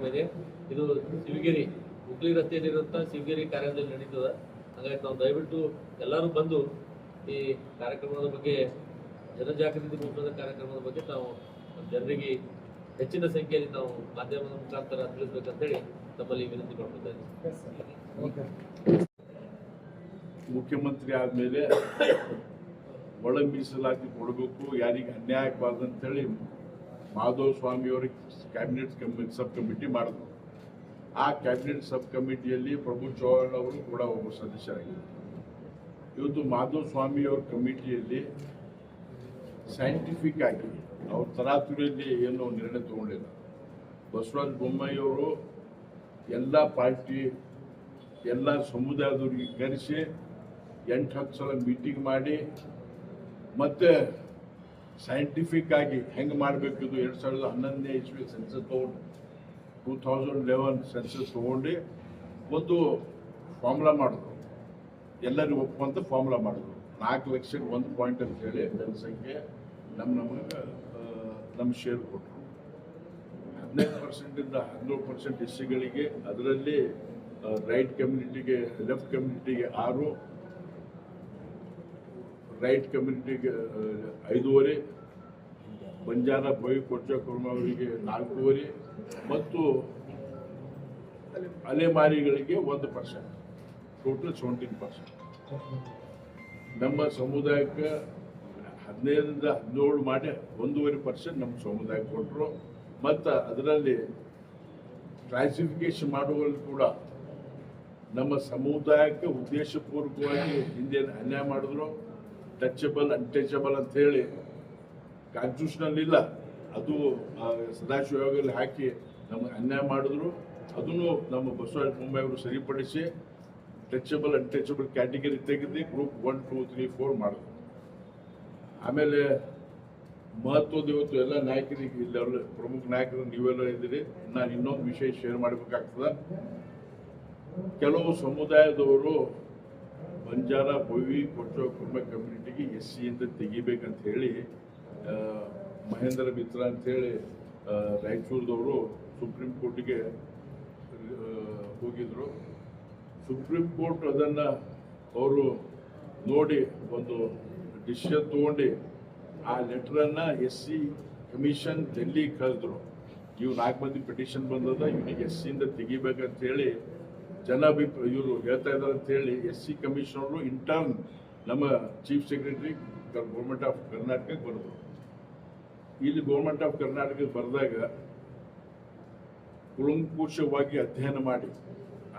ಕಾರ್ಯಕ್ರಮ ಇದೆ. ಇದು ಶಿವಗಿರಿ ಹುಬ್ಳಿ ರಸ್ತೆಯಲ್ಲಿರುವಂಥ ಶಿವಗಿರಿ ಕಾರ್ಯದಲ್ಲಿ ನಡೀತದೆ. ಹಾಗಾಗಿ ನಾವು ದಯವಿಟ್ಟು ಎಲ್ಲರೂ ಬಂದು ಈ ಕಾರ್ಯಕ್ರಮದ ಬಗ್ಗೆ ಜನಜಾಗೃತಿ ಮೂಡಿಸುವ ಕಾರ್ಯಕ್ರಮದ ಬಗ್ಗೆ ನಾವು ಜನರಿಗೆ ಹೆಚ್ಚಿನ ಸಂಖ್ಯೆಯಲ್ಲಿ ನಾವು ಮಾಧ್ಯಮದ ಮುಖಾಂತರ ತಿಳಿಸಬೇಕಂತೇಳಿ ತಮ್ಮಲ್ಲಿ ವಿನಂತಿ ಮಾಡ್ಕೊತಾ ಇದ್ದೀವಿ. ಮುಖ್ಯಮಂತ್ರಿ ಆದಮೇಲೆ ಒಳ ಮೀಸಲಾತಿ ಕೊಡಬೇಕು, ಯಾರಿಗೆ ಅನ್ಯಾಯ ಆಗಬಾರ್ದು ಅಂತೇಳಿ ಮಾಧವ್ ಸ್ವಾಮಿ ಅವರಿಗೆ ಕ್ಯಾಬಿನೆಟ್ ಸಬ್ ಕಮಿಟಿ ಮಾಡಿದ್ರು. ಆ ಕ್ಯಾಬಿನೆಟ್ ಸಬ್ ಕಮಿಟಿಯಲ್ಲಿ ಪ್ರಭು ಚೌಹಾಣ್ ಅವರು ಕೂಡ ಒಬ್ಬ ಸದಸ್ಯರಾಗಿದ್ದರು. ಇವತ್ತು ಮಾಧವ್ ಸ್ವಾಮಿ ಅವರ ಕಮಿಟಿಯಲ್ಲಿ ಸೈಂಟಿಫಿಕ್ ಆಗಿ ಅವ್ರ ತರಾತುರಿಯಲ್ಲಿ ಏನು ನಿರ್ಣಯ ತಗೊಂಡಿಲ್ಲ. ಬಸವರಾಜ ಬೊಮ್ಮಾಯಿ ಅವರು ಎಲ್ಲ ಪಾರ್ಟಿ ಎಲ್ಲ ಸಮುದಾಯದವ್ರಿಗೆ ಕರೆಸಿ 8-10 ಸಲ ಮೀಟಿಂಗ್ ಮಾಡಿ ಮತ್ತೆ ಸೈಂಟಿಫಿಕ್ ಆಗಿ ಹೆಂಗೆ ಮಾಡಬೇಕಿದು 2011ನೇ ಇಸ್ವಿ ಸೆನ್ಸಸ್ ತೊಗೊಂಡು 2011 ಸೆನ್ಸಸ್ ತೊಗೊಂಡು ಒಂದು ಫಾರ್ಮುಲಾ ಮಾಡಿದ್ರು. ಎಲ್ಲರಿಗೂ ಒಪ್ಪುವಂತ ಫಾರ್ಮುಲಾ ಮಾಡಿದ್ರು. 4 ಲಕ್ಷಕ್ಕೆ 1 ಪಾಯಿಂಟ್ ಅಂತ ಹೇಳಿ ಜನಸಂಖ್ಯೆ ನಮ್ಮ ಶೇರ್ ಕೊಟ್ಟರು. 15% 17% ಎಸ್ಸಿಗಳಿಗೆ, ಅದರಲ್ಲಿ right ಕಮ್ಯುನಿಟಿಗೆ, left ಕಮ್ಯುನಿಟಿಗೆ 6, right ಕಮ್ಯುನಿಟಿಗೆ 5.5, Banjara Boi ಕೊಚ್ಚ ಕುರ್ಮ ಅವರಿಗೆ 4.5 ಮತ್ತು ಅಲೆಮಾರಿಗಳಿಗೆ 1%, ಟೋಟಲ್ 17%. ನಮ್ಮ ಸಮುದಾಯಕ್ಕೆ 15ರಿಂದ 17 ಮಾಡಿ 1.5% ನಮ್ಮ ಸಮುದಾಯಕ್ಕೆ ಕೊಟ್ಟರು. ಮತ್ತು ಅದರಲ್ಲಿ ಕ್ಲಾಸಿಫಿಕೇಶನ್ ಮಾಡುವಲ್ಲಿ ಕೂಡ ನಮ್ಮ ಸಮುದಾಯಕ್ಕೆ ಉದ್ದೇಶಪೂರ್ವಕವಾಗಿ ಹಿಂದೆ ಅನ್ಯಾಯ ಮಾಡಿದ್ರು. ಟಚಬಲ್ ಅನ್ಟಚಬಲ್ ಅಂತ ಹೇಳಿ ಕಾನ್ಸ್ಟಿಟ್ಯೂಷನ್ ಇಲ್ಲ, ಅದು ಸದಾಶಿವ ಆಯೋಗದಲ್ಲಿ ಹಾಕಿ ನಮಗೆ ಅನ್ಯಾಯ ಮಾಡಿದ್ರು. ಅದನ್ನು ನಮ್ಮ ಬಸವರಾಜ ಬೊಮ್ಮಾಯಿ ಅವರು ಸರಿಪಡಿಸಿ ಟಚಬಲ್ ಅನ್ಟಚಬಲ್ ಕ್ಯಾಟಗರಿ ತೆಗೆದು ಗ್ರೂಪ್ 1, 2, 3, 4 ಮಾಡಿದ್ರು. ಆಮೇಲೆ ಮಹತ್ವದ ಇವತ್ತು ಎಲ್ಲ ನಾಯಕರಿಗೆ, ಇಲ್ಲೆಲ್ಲ ಪ್ರಮುಖ ನಾಯಕರು ನೀವೆಲ್ಲ ಇದ್ದೀರಿ. ನಾನು ಇನ್ನೊಂದು ವಿಷಯ ಶೇರ್ ಮಾಡಬೇಕಾಗ್ತದೆ. ಕೆಲವು ಸಮುದಾಯದವರು ಬಂಜಾರ ಬೋವಿ ಕೊಚ್ಚೋ ಕುರ್ಮ ಕಮ್ಯುನಿಟಿಗೆ SCಯಿಂದ ತೆಗಿಬೇಕಂತ ಹೇಳಿ ಮಹೇಂದ್ರ ಮಿತ್ರ ಅಂತೇಳಿ ರಾಯಚೂರದವರು ಸುಪ್ರೀಂ ಕೋರ್ಟಿಗೆ ಹೋಗಿದ್ರು. ಸುಪ್ರೀಂ ಕೋರ್ಟ್ ಅದನ್ನು ಅವರು ನೋಡಿ ಒಂದು ಡಿಸಿಷನ್ ತಗೊಂಡು ಆ ಲೆಟರನ್ನು SC ಕಮಿಷನ್ ಡೆಲ್ಲಿಗೆ ಕಳೆದ್ರು. ಇವು 4 ಮಂದಿ ಪಿಟಿಷನ್ ಬಂದದ, ಇವನಿಗೆ SCಯಿಂದ ತೆಗಿಬೇಕಂತ ಹೇಳಿ ಇವರು ಹೇಳ್ತಾ ಇದ್ದಾರೆ ಅಂತ ಹೇಳಿ SC ಕಮಿಷನರು ಇಂಟರ್ನ್ ನಮ್ಮ ಚೀಫ್ ಸೆಕ್ರೆಟರಿ ಗೌರ್ಮೆಂಟ್ ಆಫ್ ಕರ್ನಾಟಕಕ್ಕೆ ಬರೆದ್ರು. ಇಲ್ಲಿ ಗೌರ್ಮೆಂಟ್ ಆಫ್ ಕರ್ನಾಟಕಕ್ಕೆ ಬರೆದಾಗ ಕೂಲಂಕುಷವಾಗಿ ಅಧ್ಯಯನ ಮಾಡಿ,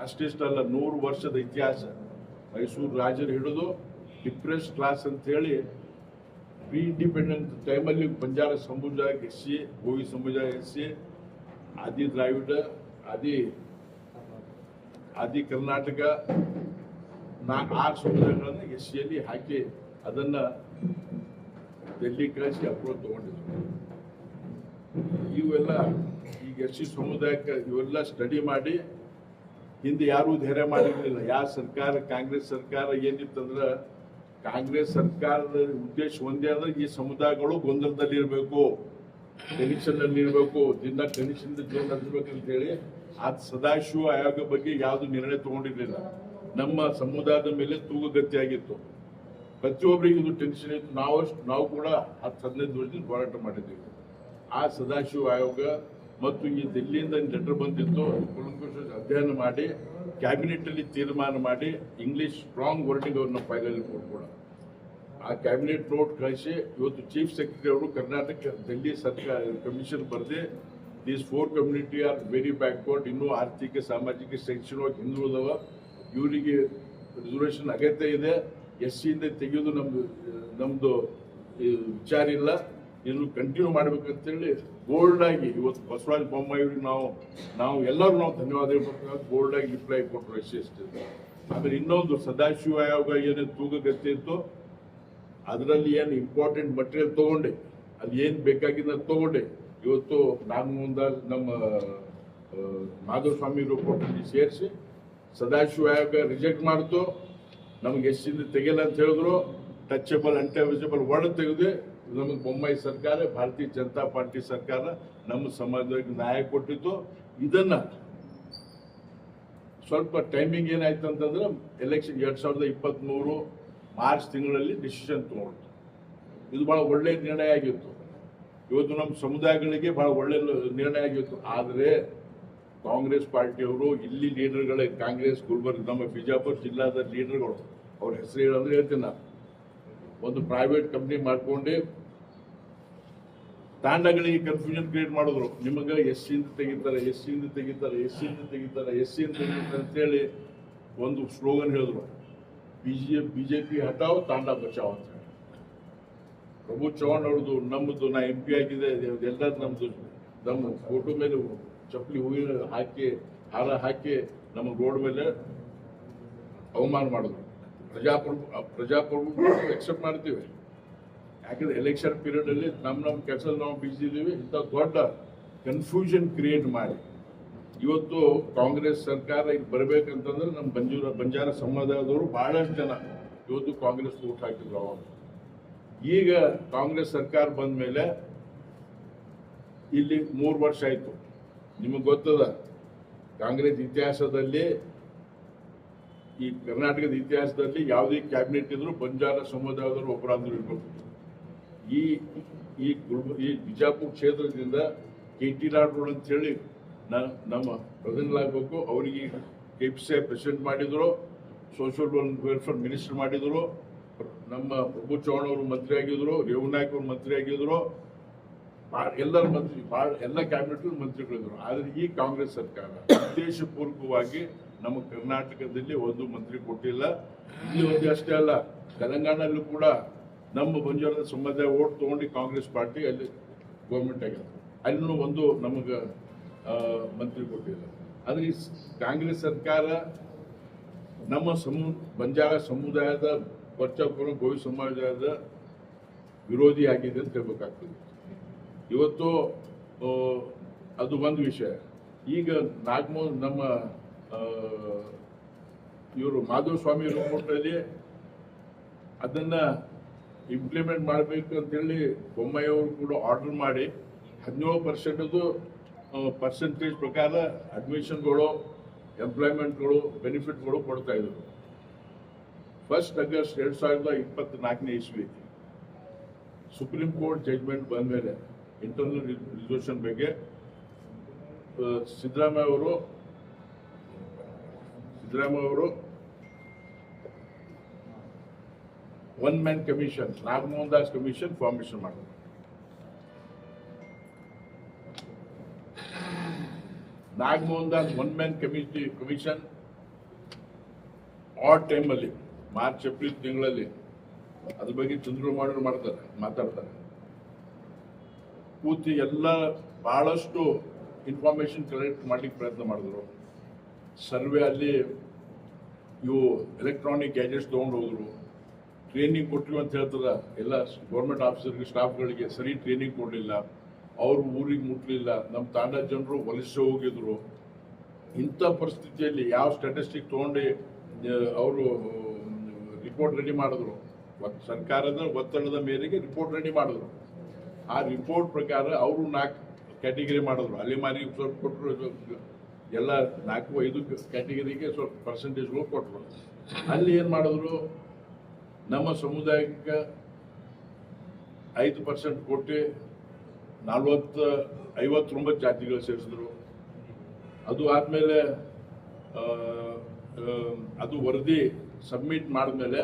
ಅಷ್ಟಿಷ್ಟಲ್ಲ 100 ವರ್ಷದ ಇತಿಹಾಸ, ಮೈಸೂರು ರಾಜರು ಹಿಡಿದು ಡಿಪ್ರೆಸ್ ಕ್ಲಾಸ್ ಅಂತ ಹೇಳಿ ಪ್ರೀ ಇಂಡಿಪೆಂಡೆಂಟ್ ಟೈಮಲ್ಲಿ ಬಂಜಾರ ಸಮುದಾಯಕ್ಕೆ SC, ಗೋವಿ ಸಮುದಾಯ SC, ಆದಿ ದ್ರಾವಿಡ, ಆದಿ ಕರ್ನಾಟಕ 6 ಸಮುದಾಯಗಳನ್ನು SCಯಲ್ಲಿ ಹಾಕಿ ಅದನ್ನು ಡೆಲ್ಲಿ ಕಳಿಸಿ ಅಪ್ರೋಚ್ ತಗೊಂಡಿದ್ರು. ಇವೆಲ್ಲ ಈಗ SC ಸಮುದಾಯಕ್ಕೆ ಇವೆಲ್ಲ ಸ್ಟಡಿ ಮಾಡಿ ಹಿಂದೆ ಯಾರೂ ಧೈರ್ಯ ಮಾಡಿರಲಿಲ್ಲ. ಯಾವ ಸರ್ಕಾರ, ಕಾಂಗ್ರೆಸ್ ಸರ್ಕಾರ ಏನಿತ್ತಂದ್ರೆ, ಕಾಂಗ್ರೆಸ್ ಸರ್ಕಾರದ ಉದ್ದೇಶ ಒಂದೇ ಅಂದ್ರೆ ಈ ಸಮುದಾಯಗಳು ಗೊಂದಲದಲ್ಲಿ ಇರಬೇಕು, ಟೆನ್ಷನ್ ಅಲ್ಲಿ ಇರಬೇಕು, ದಿನ ಟೆನ್ಷನ್ ಜೀವನ ನಡೆಸಬೇಕಂತ ಹೇಳಿ ಅದು ಸದಾಶಿವ ಆಯೋಗ ಬಗ್ಗೆ ಯಾವುದು ನಿರ್ಣಯ ತಗೊಂಡಿರಲಿಲ್ಲ. ನಮ್ಮ ಸಮುದಾಯದ ಮೇಲೆ ತೂಗುಗತಿಯಾಗಿತ್ತು. ಪ್ರತಿಯೊಬ್ಬರಿಗೆ ಇದು ಟೆನ್ಷನ್ ಇತ್ತು. ನಾವು ಕೂಡ 10-15 ವರ್ಷದಿಂದ ಹೋರಾಟ ಮಾಡಿದ್ದೀವಿ. ಆ ಸದಾಶಿವ ಆಯೋಗ ಮತ್ತು ಈ ದಿಲ್ಲಿಯಿಂದ ಲೆಟರ್ ಬಂದಿತ್ತು, ಕೂಲಂಕುಷ ಅಧ್ಯಯನ ಮಾಡಿ ಕ್ಯಾಬಿನೆಟ್ ಅಲ್ಲಿ ತೀರ್ಮಾನ ಮಾಡಿ ಇಂಗ್ಲಿಷ್ ಸ್ಟ್ರಾಂಗ್ ವರ್ಡಿಂಗ್ ಅವ್ರನ್ನ ಫೈಲಲ್ಲಿ ಕೊಟ್ಕೊಡ. ಆ ಕ್ಯಾಬಿನೆಟ್ ನೋಟ್ ಕಳಿಸಿ ಇವತ್ತು ಚೀಫ್ ಸೆಕ್ರೆಟರಿ ಅವರು ಕರ್ನಾಟಕ ಡೆಲ್ಲಿ ಸರ್ಕಾರ ಕಮಿಷನ್ ಬರೆದಿ these 4 community are very backward, ಇನ್ನೂ ಆರ್ಥಿಕ, ಸಾಮಾಜಿಕ, ಶೈಕ್ಷಣಿಕವಾಗಿ ಹಿಂದುಳಿದವ, ಇವರಿಗೆ ರಿಸರ್ವೇಷನ್ ಅಗತ್ಯ ಇದೆ, SCಯಿಂದ ತೆಗೆಯೋದು ನಮ್ದು ವಿಚಾರ ಇಲ್ಲ, ಇನ್ನು ಕಂಟಿನ್ಯೂ ಮಾಡ್ಬೇಕಂತೇಳಿ ಬೋಲ್ಡ್ ಆಗಿ ಇವತ್ತು ಬಸವರಾಜ ಬೊಮ್ಮಾಯಿಯವ್ರಿಗೆ ನಾವು ಎಲ್ಲರೂ ಧನ್ಯವಾದ ಹೇಳ್ಬೇಕಾದ್ರೆ ಬೋಲ್ಡ್ ಆಗಿ ರಿಪ್ಲೈ ಕೊಟ್ಟರು SC. ಆಮೇಲೆ ಇನ್ನೊಂದು ಸದಾಶಿವ ಆಯೋಗ ಏನೇನು ತೂಗಗತಿ ಇತ್ತು ಅದರಲ್ಲಿ ಏನು ಇಂಪಾರ್ಟೆಂಟ್ ಮಟೀರಿಯಲ್ ತಗೊಂಡೆ, ಅಲ್ಲಿ ಏನು ಬೇಕಾಗಿದ್ದ ತಗೊಂಡೆ. ಇವತ್ತು ನಾನು ಮುಂದೆ ನಮ್ಮ ಮಾಧವ ಸ್ವಾಮಿ ರಿಪೋರ್ಟಲ್ಲಿ ಸೇರಿಸಿ ಸದಾಶಿವ ಆಯೋಗ ರಿಜೆಕ್ಟ್ ಮಾಡ್ತು, ನಮಗೆ SCಯಿಂದ ತೆಗೆಯಲ್ಲ ಅಂತ ಹೇಳಿದ್ರು. ಟಚಬಲ್ ಅನ್ಟಚಬಲ್ ವರ್ಡ್ ತೆಗೆದು ನಮಗೆ ಬೊಮ್ಮಾಯಿ ಸರ್ಕಾರ, ಭಾರತೀಯ ಜನತಾ ಪಾರ್ಟಿ ಸರ್ಕಾರ ನಮ್ಮ ಸಮಾಜಕ್ಕೆ ನ್ಯಾಯ ಕೊಟ್ಟಿತ್ತು. ಇದನ್ನ ಸ್ವಲ್ಪ ಟೈಮಿಂಗ್ ಏನಾಯ್ತು ಅಂತಂದ್ರೆ ಎಲೆಕ್ಷನ್ 2023 ಮಾರ್ಚ್ ತಿಂಗಳಲ್ಲಿ ಡಿಸಿಷನ್ ತಗೊಂಡು, ಇದು ಬಹಳ ಒಳ್ಳೆ ನಿರ್ಣಯ ಆಗಿತ್ತು. ಇವತ್ತು ನಮ್ಮ ಸಮುದಾಯಗಳಿಗೆ ಬಹಳ ಒಳ್ಳೆ ನಿರ್ಣಯ ಆಗಿತ್ತು. ಆದರೆ ಕಾಂಗ್ರೆಸ್ ಪಾರ್ಟಿಯವರು ಇಲ್ಲಿ ಲೀಡರ್ಗಳೇ, ಕಾಂಗ್ರೆಸ್ ಗುಲ್ಬರ್ಗ ನಮ್ಮ ಬಿಜಾಪುರ ಜಿಲ್ಲಾದ ಲೀಡರ್ಗಳು, ಅವ್ರ ಹೆಸರು ಹೇಳಂದ್ರೆ ಹೇಳ್ತೀನಿ ನಾನು, ಒಂದು ಪ್ರೈವೇಟ್ ಕಂಪ್ನಿ ಮಾಡ್ಕೊಂಡು ತಾಂಡಗಳಿಗೆ ಕನ್ಫ್ಯೂಷನ್ ಕ್ರಿಯೇಟ್ ಮಾಡಿದ್ರು. ನಿಮಗೆ ಎಸ್ಸಿಯಿಂದ ತೆಗಿತಾರೆ, ಎಸ್ಸಿಯಿಂದ ತೆಗಿತಾರೆ, ಎಸ್ಸಿಯಿಂದ ತೆಗಿತಾರೆ, ಎಸ್ಸಿಯಿಂದ ತೆಗಿತಾರೆ ಅಂತೇಳಿ ಒಂದು ಸ್ಲೋಗನ್ ಹೇಳಿದ್ರು, ಬಿಜೆಪಿ ಹಟಾವ್ ತಾಂಡ ಬಚಾವ್ ಅಂತ ಹೇಳಿ. ಪ್ರಭು ಚವ್ಹಾಣ್ ಅವ್ರದ್ದು, ನಮ್ಮದು, ನಾ MP ಆಗಿದೆ, ಎಲ್ಲರೂ ನಮ್ದು, ನಮ್ಮ ಫೋಟೋ ಮೇಲೆ ಚಪ್ಪಲಿ ಹೂವಿನ ಹಾಕಿ ಹಾರ ಹಾಕಿ ನಮ್ಮ ರೋಡ್ ಮೇಲೆ ಅವಮಾನ ಮಾಡಿದ್ರು. ಪ್ರಜಾಪ್ರಭು ಎಕ್ಸೆಪ್ಟ್ ಮಾಡ್ತೀವಿ, ಯಾಕಂದ್ರೆ ಎಲೆಕ್ಷನ್ ಪೀರಿಯಡ್ ಅಲ್ಲಿ ನಮ್ಮ ಕೆಲಸ ನಾವು ಬಿಸಿ ಇದ್ದೀವಿ. ಇಂಥ ದೊಡ್ಡ ಕನ್ಫ್ಯೂಷನ್ ಕ್ರಿಯೇಟ್ ಮಾಡಿ ಇವತ್ತು ಕಾಂಗ್ರೆಸ್ ಸರ್ಕಾರ ಇಲ್ಲಿ ಬರ್ಬೇಕಂತಂದ್ರೆ ನಮ್ಮ ಬಂಜಾರ ಸಮುದಾಯದವರು ಬಹಳಷ್ಟು ಜನ ಇವತ್ತು ಕಾಂಗ್ರೆಸ್ ವೋಟ್ ಹಾಕಿದ್ರು ಅವಾಗ. ಈಗ ಕಾಂಗ್ರೆಸ್ ಸರ್ಕಾರ ಬಂದ ಮೇಲೆ ಇಲ್ಲಿ 3 ವರ್ಷ ಆಯ್ತು. ನಿಮಗೆ ಗೊತ್ತದ, ಕಾಂಗ್ರೆಸ್ ಇತಿಹಾಸದಲ್ಲಿ, ಈ ಕರ್ನಾಟಕದ ಇತಿಹಾಸದಲ್ಲಿ ಯಾವುದೇ ಕ್ಯಾಬಿನೆಟ್ ಇದ್ರು ಬಂಜಾರ ಸಮುದಾಯದವರು ಒಬ್ಬರಾದ್ರೂ ಇರ್ಬೇಕು. ಈ ಬಿಜಾಪುರ ಕ್ಷೇತ್ರದಿಂದ KT ರಾಠೋಡ್ ಅಂತ ಹೇಳಿ ನಮ್ಮ ಪ್ರಧಾನರಾಗಬೇಕು. ಅವರಿಗೆ KPCI ಪ್ರೆಸಿಡೆಂಟ್ ಮಾಡಿದ್ರು, ಸೋಷಿಯಲ್ ವೆಲ್ಫೇರ್ ಮಿನಿಸ್ಟರ್ ಮಾಡಿದ್ರು, ನಮ್ಮ ಪ್ರಭು ಚವ್ಹಾಣ್ ಅವರು ಮಂತ್ರಿ ಆಗಿದ್ರು, ರೇವನಾಯಕ್ ಅವರು ಮಂತ್ರಿ ಆಗಿದ್ರು, ಎಲ್ಲರ ಮಂತ್ರಿ, ಎಲ್ಲ ಕ್ಯಾಬಿನೆಟ್ ಮಂತ್ರಿಗಳಿದ್ರು. ಆದ್ರೆ ಈ ಕಾಂಗ್ರೆಸ್ ಸರ್ಕಾರ ಉದ್ದೇಶಪೂರ್ವಕವಾಗಿ ನಮ್ಮ ಕರ್ನಾಟಕದಲ್ಲಿ ಒಂದು ಮಂತ್ರಿ ಕೊಟ್ಟಿಲ್ಲ. ಇಲ್ಲಿ ಒಂದೇ ಅಷ್ಟೇ ಅಲ್ಲ, ತೆಲಂಗಾಣಲ್ಲೂ ಕೂಡ ನಮ್ಮ ಬಂಜಾರದ ಸಮುದಾಯ ಓಟ್ ತಗೊಂಡು ಕಾಂಗ್ರೆಸ್ ಪಾರ್ಟಿ ಅಲ್ಲಿ ಗೌರ್ಮೆಂಟ್ ಆಗಿದೆ, ಅಲ್ಲೂ ಒಂದು ನಮಗೆ ಮಂತ್ರಿ ಕೊಟ್ಟಿಲ್ಲ. ಆದ್ರೆ ಈ ಕಾಂಗ್ರೆಸ್ ಸರ್ಕಾರ ನಮ್ಮ ಬಂಜಾರ ಸಮುದಾಯದ ಪರ್ಚಾಪುರ ಗೋವಿ ಸಮಾಜದ ವಿರೋಧಿ ಆಗಿದೆ ಅಂತ ಹೇಳ್ಬೇಕಾಗ್ತದೆ. ಇವತ್ತು ಅದು ಒಂದು ವಿಷಯ. ಈಗ ನಾಗಮೋಹನ್ ನಮ್ಮ ಇವರು ಮಾಧವಸ್ವಾಮಿ ರಿಪೋರ್ಟಲ್ಲಿ ಅದನ್ನ ಇಂಪ್ಲಿಮೆಂಟ್ ಮಾಡಬೇಕು ಅಂತೇಳಿ ಬೊಮ್ಮಾಯಿ ಅವರು ಕೂಡ ಆರ್ಡರ್ ಮಾಡಿ 17% ಪರ್ಸೆಂಟೇಜ್ ಪ್ರಕಾರ ಅಡ್ಮಿಷನ್ಗಳು, ಎಂಪ್ಲಾಯ್ಮೆಂಟ್ಗಳು, ಬೆನಿಫಿಟ್ಗಳು ಕೊಡ್ತಾ ಇದ್ರು. 1 ಆಗಸ್ಟ್ 2024 ಇಸ್ವಿ ಸುಪ್ರೀಂ ಕೋರ್ಟ್ ಜಡ್ಜ್ಮೆಂಟ್ ಬಂದ ಮೇಲೆ ಇಂಟರ್ನಲ್ ರಿಸರ್ವೇಷನ್ ಬಗ್ಗೆ ಸಿದ್ದರಾಮಯ್ಯ ಅವರು one man commission, Nagamohan Das commission formation ಮಾಡಿದ್ರು. Nagamohan Das one man commission ಆಡ್ ಟೈಮಲ್ಲಿ ಮಾರ್ಚ್ ಏಪ್ರಿಲ್ ತಿಂಗಳಲ್ಲಿ ಅದ್ರ ಬಗ್ಗೆ ಚಂದ್ರಮಾಡು ಮಾತಾಡ್ತಾರೆ. ಕೂತಿ ಎಲ್ಲ ಬಹಳಷ್ಟು ಇನ್ಫಾರ್ಮೇಶನ್ ಕಲೆಕ್ಟ್ ಮಾಡ್ಲಿಕ್ಕೆ ಪ್ರಯತ್ನ ಮಾಡಿದ್ರು. ಸರ್ವೆ ಅಲ್ಲಿ ಇವು ಎಲೆಕ್ಟ್ರಾನಿಕ್ ಗ್ಯಾಜೆಟ್ಸ್ ತಗೊಂಡು ಹೋದ್ರು. ಟ್ರೈನಿಂಗ್ ಕೊಟ್ಟಿವಿ ಅಂತ ಹೇಳ್ತದ, ಎಲ್ಲ ಗೌರ್ಮೆಂಟ್ ಆಫೀಸರ್ಗೆ, ಸ್ಟಾಫ್ಗಳಿಗೆ ಸರಿ ಟ್ರೈನಿಂಗ್ ಕೊಡಲಿಲ್ಲ, ಅವ್ರು ಊರಿಗೆ ಮುಟ್ಲಿಲ್ಲ, ನಮ್ಮ ತಾಂಡ ಜನರು ವಲಸೆ ಹೋಗಿದ್ರು. ಇಂಥ ಪರಿಸ್ಥಿತಿಯಲ್ಲಿ ಯಾವ ಸ್ಟ್ಯಾಟಿಸ್ಟಿಕ್ ತಗೊಂಡು ಅವರು ರಿಪೋರ್ಟ್ ರೆಡಿ ಮಾಡಿದ್ರು, ಸರ್ಕಾರದ ಒತ್ತಡದ ಮೇರೆಗೆ ರಿಪೋರ್ಟ್ ರೆಡಿ ಮಾಡಿದ್ರು. ಆ ರಿಪೋರ್ಟ್ ಪ್ರಕಾರ ಅವರು 4 ಕ್ಯಾಟಗರಿ ಮಾಡಿದ್ರು. ಅಲೆಮಾರಿ ಸ್ವಲ್ಪ ಕೊಟ್ಟರು, ಎಲ್ಲ 4-5 ಕ್ಯಾಟಗರಿಗೆ ಸ್ವಲ್ಪ ಪರ್ಸೆಂಟೇಜ್ಗಳು ಕೊಟ್ಟರು. ಅಲ್ಲಿ ಏನು ಮಾಡಿದ್ರು, ನಮ್ಮ ಸಮುದಾಯಕ್ಕೆ 5% ಕೊಟ್ಟು 59 ಜಾತಿಗಳು ಸೇರಿಸಿದ್ರು. ಅದು ಆದ್ಮೇಲೆ ಅದು ವರದಿ ಸಬ್ಮಿಟ್ ಮಾಡಿದ್ಮೇಲೆ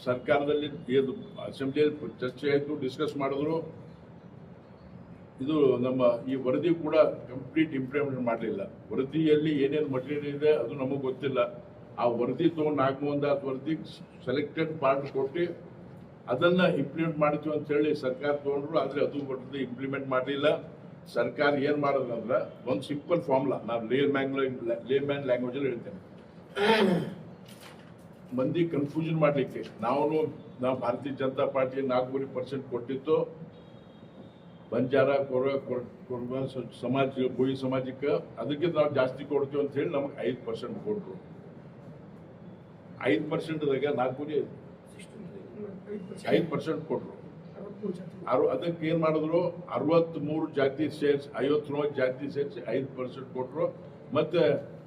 ಸರ್ಕಾರದಲ್ಲಿ ಅಸೆಂಬ್ಲಿಯಲ್ಲಿ ಚರ್ಚೆ ಆಯಿತು, ಡಿಸ್ಕಸ್ ಮಾಡಿದ್ರು. ಇದು ನಮ್ಮ ಈ ವರದಿ ಕೂಡ ಕಂಪ್ಲೀಟ್ ಇಂಪ್ಲಿಮೆಂಟ್ ಮಾಡಲಿಲ್ಲ. ವರದಿಯಲ್ಲಿ ಏನೇನು ಮಟೀರಿಯಲ್ ಇದೆ ಅದು ನಮಗೆ ಗೊತ್ತಿಲ್ಲ. ಆ ವರದಿ ತಗೊಂಡು ನಾಗಮೋಹನ್ ದಾಸ್ ವರದಿ ಸೆಲೆಕ್ಟೆಡ್ ಪಾರ್ಟ್ ಕೊಟ್ಟು ಅದನ್ನ ಇಂಪ್ಲಿಮೆಂಟ್ ಮಾಡ್ತೀವಿ ಅಂತ ಹೇಳಿ ಸರ್ಕಾರ ತಗೊಂಡ್ರು. ಆದ್ರೆ ಅದು ವರದಿ ಇಂಪ್ಲಿಮೆಂಟ್ ಮಾಡಲಿಲ್ಲ. ಸರ್ಕಾರ ಏನ್ ಮಾಡೋದಂದ್ರೆ ಒಂದು ಸಿಂಪಲ್ ಫಾರ್ಮುಲಾ, ನಾನು ಲೇಮ್ಯಾನ್ ಲ್ಯಾಂಗ್ವೇಜ್ ಅಲ್ಲಿ ಹೇಳ್ತೇನೆ. ಮಂದಿ ಕನ್ಫ್ಯೂಷನ್ ಮಾಡ್ಲಿಕ್ಕೆ ನಾವು ಭಾರತೀಯ ಜನತಾ ಪಾರ್ಟಿ 4% ಕೊಟ್ಟಿತ್ತು ಬಂಜಾರ ಕೊರವ ಸಮಾಜ, ಗೋಯಿ ಸಮಾಜಕ್ಕೆ, ಅದಕ್ಕೆ ನಾವು ಜಾಸ್ತಿ ಕೊಡ್ತೀವಿ ಅಂತ ಹೇಳಿ ನಮಗೆ 5% ಕೊಟ್ಟರು. 5%ದಾಗ 5% ಕೊಟ್ಟರು. ಅದಕ್ಕೆ ಏನ್ ಮಾಡಿದ್ರು 63 ಜಾತಿ ಸೇರ್ಸ್ 59 ಜಾತಿ ಸೇರ್ಸಿ 5% ಕೊಟ್ರು. ಮತ್ತೆ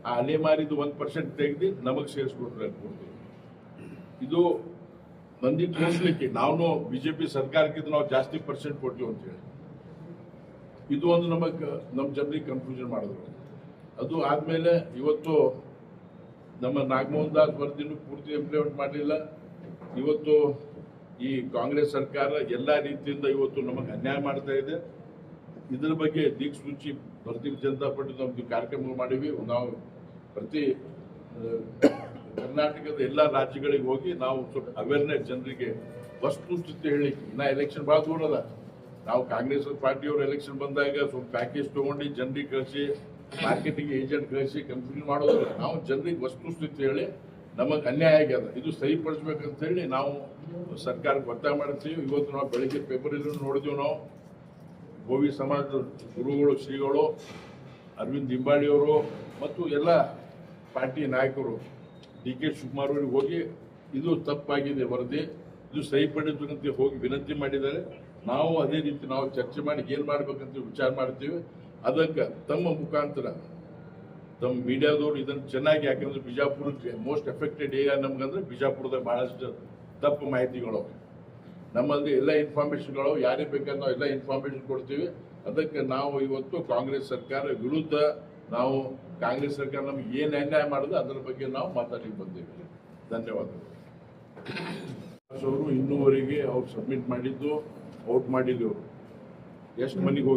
ಆ ಅಲೆಮಾರಿದು 1% ತೆಗೆದು ನಮಗ್ ಸೇರಿಸ್ಕೊಟ್ರು. ಇದು ಮಂದಿ ತೋರಿಸ್ಲಿಕ್ಕೆ ನಾವು ಬಿಜೆಪಿ ಸರ್ಕಾರಕ್ಕಿಂತ ನಾವು ಜಾಸ್ತಿ ಪರ್ಸೆಂಟ್ ಕೊಡ್ತೀವಿ ಅಂತ ಹೇಳಿ ಇದು ಒಂದು ನಮ್ಮ ಜನರಿಗೆ ಕನ್ಫ್ಯೂಷನ್ ಮಾಡಿದ್ರು. ಅದು ಆದ್ಮೇಲೆ ಇವತ್ತು ನಮ್ಮ ನಾಗಮೋಹನ್ ದಾಸ್ ವರದಿನೂ ಪೂರ್ತಿ ಇಂಪ್ಲಿಮೆಂಟ್ ಮಾಡಲಿಲ್ಲ. ಇವತ್ತು ಈ ಕಾಂಗ್ರೆಸ್ ಸರ್ಕಾರ ಎಲ್ಲಾ ರೀತಿಯಿಂದ ಇವತ್ತು ನಮಗೆ ಅನ್ಯಾಯ ಮಾಡ್ತಾ ಇದೆ. ಇದರ ಬಗ್ಗೆ ದಿಕ್ಸೂಚಿ ಭಾರತೀಯ ಜನತಾ ಪಾರ್ಟಿ ನಮ್ದು ಕಾರ್ಯಕ್ರಮ ಮಾಡಿವಿ. ನಾವು ಪ್ರತಿ ಕರ್ನಾಟಕದ ಎಲ್ಲಾ ರಾಜ್ಯಗಳಿಗೆ ಹೋಗಿ ನಾವು ಸ್ವಲ್ಪ ಅವೇರ್ನೆಸ್ ಜನರಿಗೆ ವಸ್ತುಸ್ಥಿತಿ ಹೇಳಿ. ಇನ್ನ ಎಲೆಕ್ಷನ್ ಬಹಳ ದೂರ ಅದ. ನಾವು ಕಾಂಗ್ರೆಸ್ ಪಾರ್ಟಿಯವರು ಎಲೆಕ್ಷನ್ ಬಂದಾಗ ಸ್ವಲ್ಪ ಪ್ಯಾಕೇಜ್ ತಗೊಂಡು ಜನರಿಗೆ ಕಳಿಸಿ ಮಾರ್ಕೆಟಿಂಗ್ ಏಜೆಂಟ್ ಕಳಿಸಿ ಕನ್ಫ್ಯೂಷನ್ ಮಾಡೋದಿಲ್ಲ. ನಾವು ಜನರಿಗೆ ವಸ್ತುಸ್ಥಿತಿ ಹೇಳಿ ನಮಗೆ ಅನ್ಯಾಯ ಆಗ್ಯದ, ಇದು ಸರಿಪಡಿಸ್ಬೇಕಂತ ಹೇಳಿ ನಾವು ಸರ್ಕಾರಕ್ಕೆ ಒತ್ತಾಯ ಮಾಡ್ತೀವಿ. ಇವತ್ತು ನಾವು ಬೆಳಿಗ್ಗೆ ಪೇಪರಲ್ಲಿ ನೋಡಿದೀವಿ. ನಾವು ಗೋವಿ ಸಮಾಜದ ಗುರುಗಳು, ಶ್ರೀಗಳು, ಅರವಿಂದ್ ಲಿಂಬಾಳಿಯವರು ಮತ್ತು ಎಲ್ಲ ಪಾರ್ಟಿ ನಾಯಕರು DK ಶಿವಕುಮಾರ್ ಅವರಿಗೆ ಹೋಗಿ ಇದು ತಪ್ಪಾಗಿದೆ ವರದಿ, ಇದು ಸರಿಪಡಿಸಬೇಕಂತ ಹೋಗಿ ವಿನಂತಿ ಮಾಡಿದ್ದಾರೆ. ನಾವು ಅದೇ ರೀತಿ ನಾವು ಚರ್ಚೆ ಮಾಡಿ ಏನ್ ಮಾಡ್ಬೇಕಂತ ವಿಚಾರ ಮಾಡ್ತೀವಿ. ಅದಕ್ಕೆ ತಮ್ಮ ಮುಖಾಂತರ ತಮ್ಮ ಮೀಡಿಯಾದವರು ಇದನ್ನು ಚೆನ್ನಾಗಿ, ಯಾಕಂದ್ರೆ ಬಿಜಾಪುರಕ್ಕೆ ಮೋಸ್ಟ್ ಎಫೆಕ್ಟೆಡ್ ಏರಿಯಾ ನಮ್ಗಂದ್ರೆ ಬಿಜಾಪುರದಾಗ ಬಹಳಷ್ಟು ತಪ್ಪು ಮಾಹಿತಿಗಳು ನಮ್ಮಲ್ಲಿ ಎಲ್ಲ ಇನ್ಫಾರ್ಮೇಶನ್ಗಳು ಯಾರಿಗೆ ಬೇಕಾದ್ರೆ ನಾವು ಎಲ್ಲ ಇನ್ಫಾರ್ಮೇಶನ್ ಕೊಡ್ತೀವಿ. ಅದಕ್ಕೆ ನಾವು ಇವತ್ತು ಕಾಂಗ್ರೆಸ್ ಸರ್ಕಾರ ವಿರುದ್ಧ ನಾವು ಕಾಂಗ್ರೆಸ್ ಸರ್ಕಾರ ನಮ್ಗೆ ಏನು ಅನ್ಯಾಯ ಮಾಡೋದು ಅದರ ಬಗ್ಗೆ ನಾವು ಮಾತಾಡಲಿಕ್ಕೆ ಬಂದೇವೆ. ಧನ್ಯವಾದಗಳು. ಅವರು ಇನ್ನೂವರೆಗೆ ಅವ್ರು ಸಬ್ಮಿಟ್ ಮಾಡಿದ್ದು ಔಟ್ ಮಾಡಿದ್ರು. ಎಷ್ಟು ಮನೆಗೆ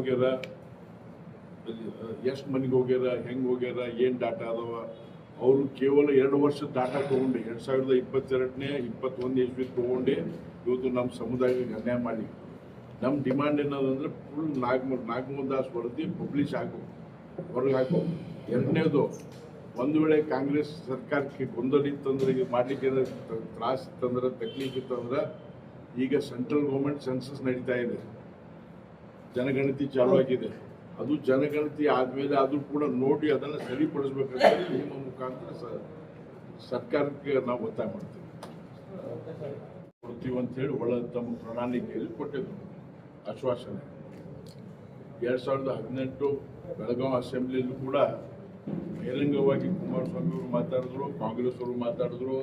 ಹೋಗ್ಯಾರ, ಹೆಂಗೆ ಹೋಗ್ಯಾರ, ಏನು ಡಾಟಾ ಅದಾವ, ಅವರು ಕೇವಲ 2 ವರ್ಷದ ಡಾಟಾ ತಗೊಂಡು 2022ನೇ 21 ಇಸ್ವಿ ತಗೊಂಡು ಇವತ್ತು ನಮ್ಮ ಸಮುದಾಯಕ್ಕೆ ಅನ್ಯಾಯ ಮಾಡಿ. ನಮ್ಮ ಡಿಮಾಂಡ್ ಏನದಂದ್ರೆ ಫುಲ್ ನಾಗಮೋಹನ್ ದಾಸ್ ವರದಿ ಪಬ್ಲಿಷ್ ಆಗು, ಹೊರಗೆ ಹಾಕು. ಎರಡನೇದು, ಒಂದು ವೇಳೆ ಕಾಂಗ್ರೆಸ್ ಸರ್ಕಾರಕ್ಕೆ ಗೊಂದಲ ಇತ್ತಂದ್ರೆ, ಈಗ ಮಾಡ್ಲಿಕ್ಕೆ ತ್ರಾಸ ಇತ್ತಂದ್ರೆ, ತಕ್ಲೀಫ್ ಇತ್ತಂದ್ರೆ, ಈಗ ಸೆಂಟ್ರಲ್ ಗೌರ್ಮೆಂಟ್ ಸೆನ್ಸಸ್ ನಡೀತಾ ಇದೆ, ಜನಗಣತಿ ಚಾಲು ಆಗಿದೆ. ಅದು ಜನಗಣತಿ ಆದ್ಮೇಲೆ ಅದು ಕೂಡ ನೋಡಿ ಅದನ್ನು ಸರಿಪಡಿಸ್ಬೇಕಂತ ನಿಮ್ಮ ಮುಖಾಂತರ ಸರ್ಕಾರಕ್ಕೆ ನಾವು ಒತ್ತಾಯ ಮಾಡ್ತೀವಿ ಅಂತ ಹೇಳಿ ಒಳ್ಳೆ ತಮ್ಮ ಪ್ರಣಾಳಿಕೆಯಲ್ಲಿ ಕೊಟ್ಟಿದ್ರು ಆಶ್ವಾಸನೆ. 2018 ಬೆಳಗಾವಿ ಅಸೆಂಬ್ಲಿಯಲ್ಲೂ ಕೂಡ ಬಹಿರಂಗವಾಗಿ ಕುಮಾರಸ್ವಾಮಿ ಅವರು ಮಾತಾಡಿದ್ರು, ಕಾಂಗ್ರೆಸ್ ಅವರು ಮಾತಾಡಿದ್ರು,